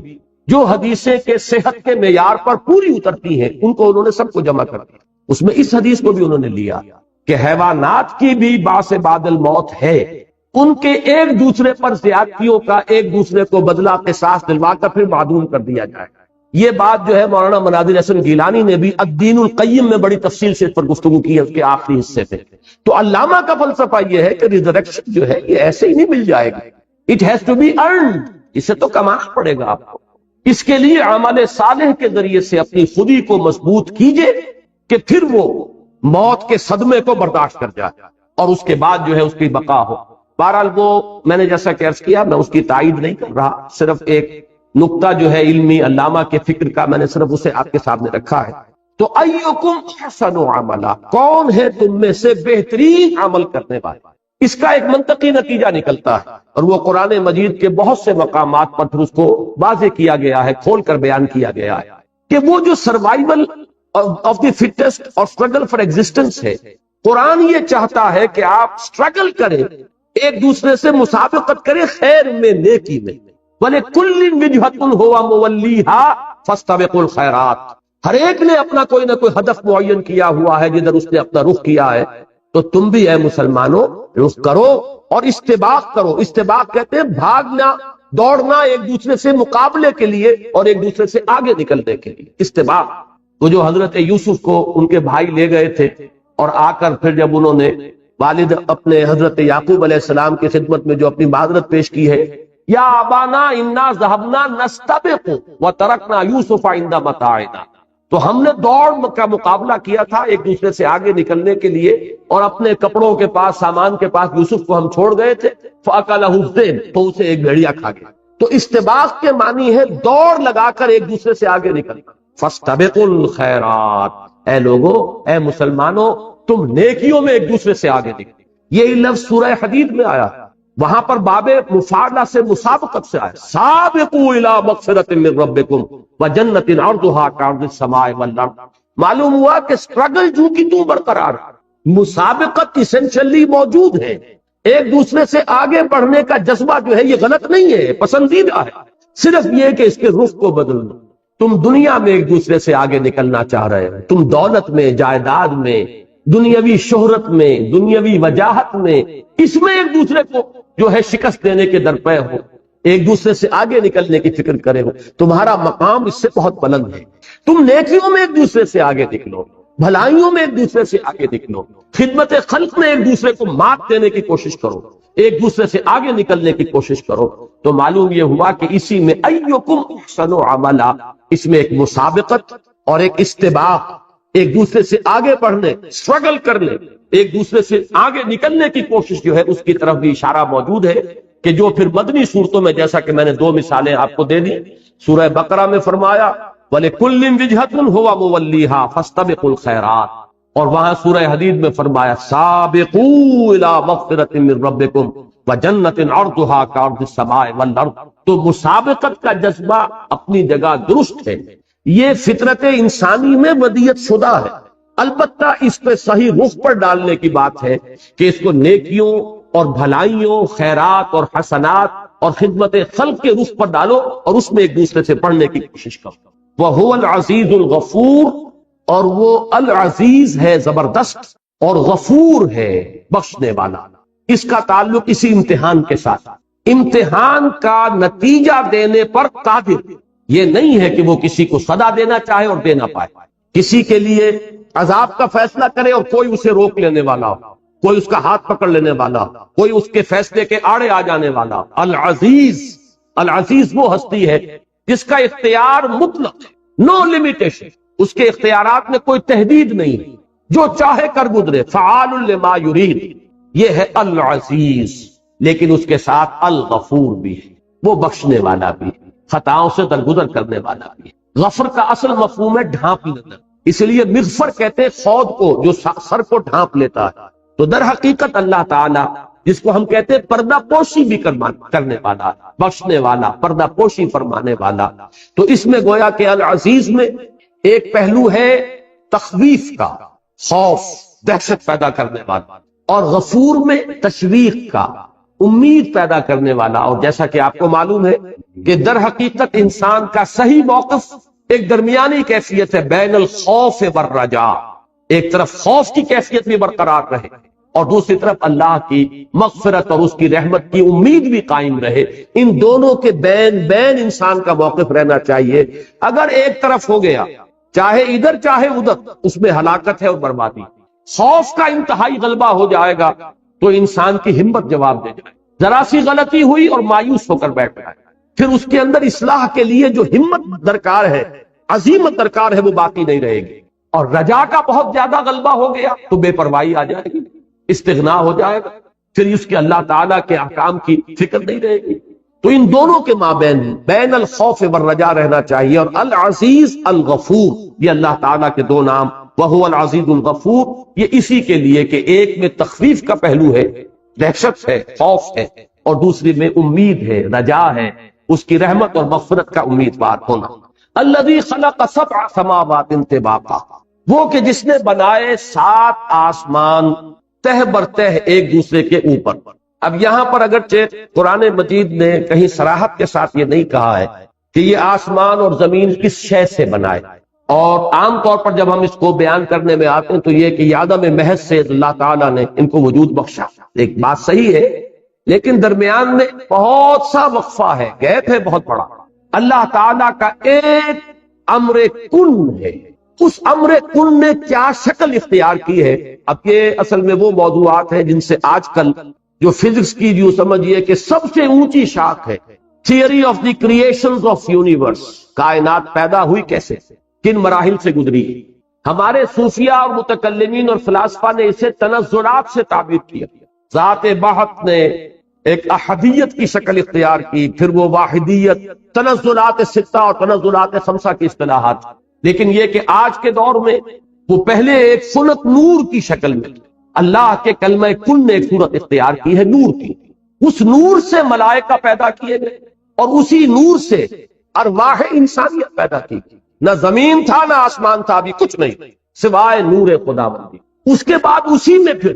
جو حدیثیں کے صحت کے معیار پر پوری اترتی ہیں ان کو انہوں نے سب کو جمع کر دیا۔ اس میں اس حدیث کو بھی انہوں نے لیا کہ حیوانات کی بھی باعث بعد الموت ہے، ان کے ایک دوسرے پر زیادتیوں کا ایک دوسرے کو بدلہ قصاص دلوا کر پھر معدوم کر دیا جائے گا۔ یہ بات جو ہے مولانا مناظر حسن گیلانی نے بھی الدین القیم میں بڑی تفصیل سے اس پر گفتگو کی ہے اس کے آخری حصے میں۔ تو علامہ کا فلسفہ یہ ہے کہ ریزریکشن جو ہے یہ ایسے ہی نہیں مل جائے گی، it has to be earned, اسے تو کمانا پڑے گا آپ کو۔ اس کے لیے عمل صالح کے ذریعے سے اپنی خودی کو مضبوط کیجئے کہ پھر وہ موت کے صدمے کو برداشت کر جائے اور اس کے بعد جو ہے اس کی بقا ہو۔ بہرحال وہ میں نے جیسا کہ عرض کیا، میں اس کی تائید نہیں کر رہا، صرف ایک نقطہ جو ہے علمی علامہ کے فکر کا میں نے صرف اسے آپ کے سامنے رکھا ہے۔ تو ایکم احسن عملا، کون ہے تم میں سے بہترین عمل کرنے والا؟ اس کا ایک منطقی نتیجہ نکلتا ہے اور وہ قرآن مجید کے بہت سے مقامات پر پھر اس کو واضح کیا گیا ہے، کھول کر بیان کیا گیا ہے کہ وہ جو سروائیول آف دی فٹسٹ اور اسٹرگل فار ایگزسٹنس ہے، قرآن یہ چاہتا ہے کہ آپ اسٹرگل کریں، ایک دوسرے سے مسابقت کریں خیر میں، نیکی میں۔ وَلِكُلٍّ وِجْهَةٌ هُوَ مُوَلِّيهَا فَاسْتَبِقُوا الْخَيْرَاتِ، ہر ایک نے اپنا کوئی نہ کوئی ہدف معین کیا ہوا ہے جدھر اس نے اپنا رخ کیا ہے، تو تم بھی اے مسلمانوں رخ کرو اور استباق کرو۔ استباق کہتے ہیں بھاگنا، دوڑنا ایک دوسرے سے مقابلے کے لیے اور ایک دوسرے سے آگے نکلنے کے لیے، استباق۔ وہ جو حضرت یوسف کو ان کے بھائی لے گئے تھے اور آ کر پھر جب انہوں نے والد اپنے حضرت یعقوب علیہ السلام کی خدمت میں جو اپنی معذرت پیش کی ہے، یا ابانا انا ذهبنا نستبق وترکنا یوسف عند متاعنا، تو ہم نے دوڑ کا مقابلہ کیا تھا ایک دوسرے سے آگے نکلنے کے لیے، اور اپنے کپڑوں کے پاس، سامان کے پاس یوسف کو ہم چھوڑ گئے تھے، فاکلہ الذئب، تو اسے ایک بھیڑیا کھا گیا۔ تو استباق کے معنی ہے دوڑ لگا کر ایک دوسرے سے آگے نکلنا۔ فاستبقوا الخیرات، اے لوگو، اے مسلمانوں، تم نیکیوں میں ایک دوسرے سے آگے نکلو۔ یہ لفظ سورہ حدید میں آیا، وہاں پر باب مفاعلہ سے مسابقت سے آیا، سابقوا الی مغفرۃ من ربکم وجنۃ عرضها کعرض السماء والارض۔ معلوم ہوا کہ سٹرگل جو کی تو برقرار، مسابقت اسینشلی موجود ہے، ایک دوسرے سے آگے بڑھنے کا جذبہ جو ہے یہ غلط نہیں ہے، پسندیدہ ہے، صرف یہ کہ اس کے رخ کو بدل دو۔ تم دنیا میں ایک دوسرے سے آگے نکلنا چاہ رہے ہو، تم دولت میں، جائیداد میں، دنیاوی شہرت میں، دنیاوی وجاہت میں، اس میں ایک دوسرے کو جو ہے شکست دینے کے درپے ہو، ایک دوسرے سے آگے نکلنے کی فکر کرے ہو، تمہارا مقام اس سے بہت بلند ہے۔ تم نیکیوں میں ایک دوسرے سے آگے نکلو، بھلائیوں میں ایک دوسرے سے آگے نکلو، خدمت خلق میں ایک دوسرے کو مات دینے کی کوشش کرو، ایک دوسرے سے آگے نکلنے کی کوشش کرو۔ تو معلوم یہ ہوا کہ اسی میں ایکم احسن عملا، اس میں ایک مسابقت اور ایک استباق، ایک دوسرے سے آگے بڑھنے، سٹرگل کرنے، ایک دوسرے سے آگے نکلنے کی کوشش جو ہے اس کی طرف بھی اشارہ موجود ہے، کہ جو پھر مدنی صورتوں میں جیسا کہ میں نے دو مثالیں آپ کو دے دی، سورہ بقرہ میں فرمایا وَلِكُلٍّ وِجْهَةٌ هُوَ مُوَلِّيهَا فَاسْتَبِقُوا الْخَيْرَاتِ، اور وہاں سورہ حدید میں فرمایا سابقوا الی مغفرۃ من ربکم وجنۃ عرضها کعرض السماء والارض۔ تو مسابقت کا جذبہ اپنی جگہ درست ہے، یہ فطرت انسانی میں ودیت شدہ ہے، البتہ اس پہ صحیح رخ پر ڈالنے کی بات ہے کہ اس کو نیکیوں اور بھلائیوں، خیرات اور حسنات اور خدمت خلق کے رخ پر ڈالو اور اس میں ایک دوسرے سے پڑھنے کی کوشش کرو۔ وَهُوَ الْعَزِيزُ الْغَفُورُ، اور وہ العزیز ہے زبردست اور غفور ہے بخشنے والا۔ اس کا تعلق اسی امتحان کے ساتھ، امتحان کا نتیجہ دینے پر قادر، یہ نہیں ہے کہ وہ کسی کو سزا دینا چاہے اور دے نہ پائے، کسی کے لیے عذاب کا فیصلہ کرے اور کوئی اسے روک لینے والا ہو، کوئی اس کا ہاتھ پکڑ لینے والا، کوئی اس کے فیصلے کے آڑے آ جانے والا۔ العزیز، العزیز وہ ہستی ہے جس کا اختیار مطلق ہے، نو لمیٹیشن، اس کے اختیارات میں کوئی تحدید نہیں، جو چاہے کر گزرے، فعال لما یرید، یہ ہے العزیز۔ لیکن اس کے ساتھ الغفور بھی ہے، وہ بخشنے والا بھی ہے، خطاؤں سے درگزر کرنے والا بھی ہے۔ غفر کا اصل مفہوم ہے ڈھانپ لینا، اس لیے مغفر کہتے ہیں خود کو جو سر کو ڈھانپ لیتا ہے۔ تو در حقیقت اللہ تعالی جس کو ہم کہتے ہیں پردہ پوشی بھی کرنے والا، بخشنے والا، پردہ پوشی فرمانے والا، تو اس میں گویا کہ العزیز میں ایک پہلو ہے تخویف کا، خوف، دہشت پیدا کرنے والا، اور غفور میں تشویق کا، امید پیدا کرنے والا۔ اور جیسا کہ آپ کو معلوم ہے کہ در حقیقت انسان کا صحیح موقف ایک درمیانی کیفیت ہے، بین الخوف والرجاء، ایک طرف خوف کی کیفیت بھی برقرار رہے اور دوسری طرف اللہ کی مغفرت اور اس کی رحمت کی امید بھی قائم رہے۔ ان دونوں کے بین انسان کا موقف رہنا چاہیے۔ اگر ایک طرف ہو گیا، چاہے ادھر چاہے ادھر، اس میں ہلاکت ہے اور بربادی۔ خوف کا انتہائی غلبہ ہو جائے گا تو انسان کی ہمت جواب دے جائے، ذرا سی غلطی ہوئی اور مایوس ہو کر بیٹھ جائے، پھر اس کے اندر اصلاح کے لیے جو ہمت درکار ہے، عزیمت درکار ہے، وہ باقی نہیں رہے گی۔ اور رجا کا بہت زیادہ غلبہ ہو گیا تو بے پرواہی آ جائے گی، استغنا ہو جائے گا، پھر اس کے اللہ تعالیٰ کے احکام کی فکر نہیں رہے گی۔ تو ان دونوں کے مابین بین الخوف والرجا رہنا چاہیے۔ اور العزیز الغفور، یہ اللہ تعالیٰ کے دو نام، وہو العزیز الغفور، یہ اسی کے لیے کہ ایک میں تخفیف کا پہلو ہے، دہشت ہے، خوف ہے، اور دوسری میں امید ہے، رجا ہے، اس کی رحمت اور مغفرت کا امیدوار ہونا۔ الذی خلق سبع سماوات طباقا، وہ کہ جس نے بنائے 7 آسمان تہ بر تہ ایک دوسرے کے اوپر۔ اب یہاں پر اگرچہ قرآن مجید نے کہیں صراحت کے ساتھ یہ نہیں کہا ہے کہ یہ آسمان اور زمین کس شے سے بنائے، اور عام طور پر جب ہم اس کو بیان کرنے میں آتے ہیں تو یہ کہ عدم محض سے اللہ تعالیٰ نے ان کو وجود بخشا، ایک بات صحیح ہے، لیکن درمیان میں بہت سا وقفہ ہے، گیپ ہے بہت بڑا۔ اللہ تعالیٰ کا ایک امر کن ہے، اس امر کن نے کیا شکل اختیار کی ہے۔ اب یہ اصل میں وہ موضوعات ہیں جن سے آج کل جو فزکس کی جو سمجھیے کہ سب سے اونچی شاخ ہے، theory of the creations of universe, کائنات پیدا ہوئی کیسے، کن مراحل سے گزری۔ ہمارے صوفیہ اور متکلمین اور فلاسفہ نے اسے تنزلات سے تعبیر کیا۔ ذات بحت نے ایک احدیت کی شکل اختیار کی، پھر وہ واحدیت، تنزلات ستہ اور تنزلات خمسہ کی اصطلاحات۔ لیکن یہ کہ آج کے دور میں وہ پہلے ایک صورت نور کی شکل میں، اللہ کے کلمہ کن نے ایک صورت اختیار کی ہے نور کی، اس نور سے ملائکہ پیدا کیے گئے، اور اسی نور سے ارواح انسانیت پیدا کی۔ نہ زمین تھا نہ آسمان تھا، بھی کچھ نہیں سوائے نور خداوندی۔ اس کے بعد اسی میں پھر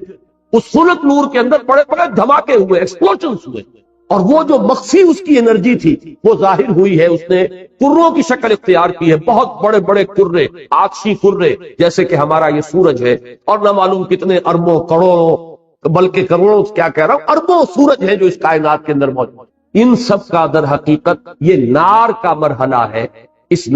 اس خلق نور کے اندر بڑے بڑے دھماکے ہوئے، ایکسپلوژنز ہوئے، اور وہ جو مخفی اس کی انرجی تھی وہ ظاہر ہوئی ہے۔ اس نے کروں کی شکل اختیار کی ہے، بہت بڑے بڑے کرے، آکشی کرے، جیسے کہ ہمارا یہ سورج ہے، اور نہ معلوم کتنے اربوں کروڑوں، بلکہ کروڑوں کیا کہہ رہا ہوں، اربوں سورج ہیں جو اس کائنات کے اندر موجود۔ ان سب کا در حقیقت یہ نار کا مرحلہ ہے۔ اس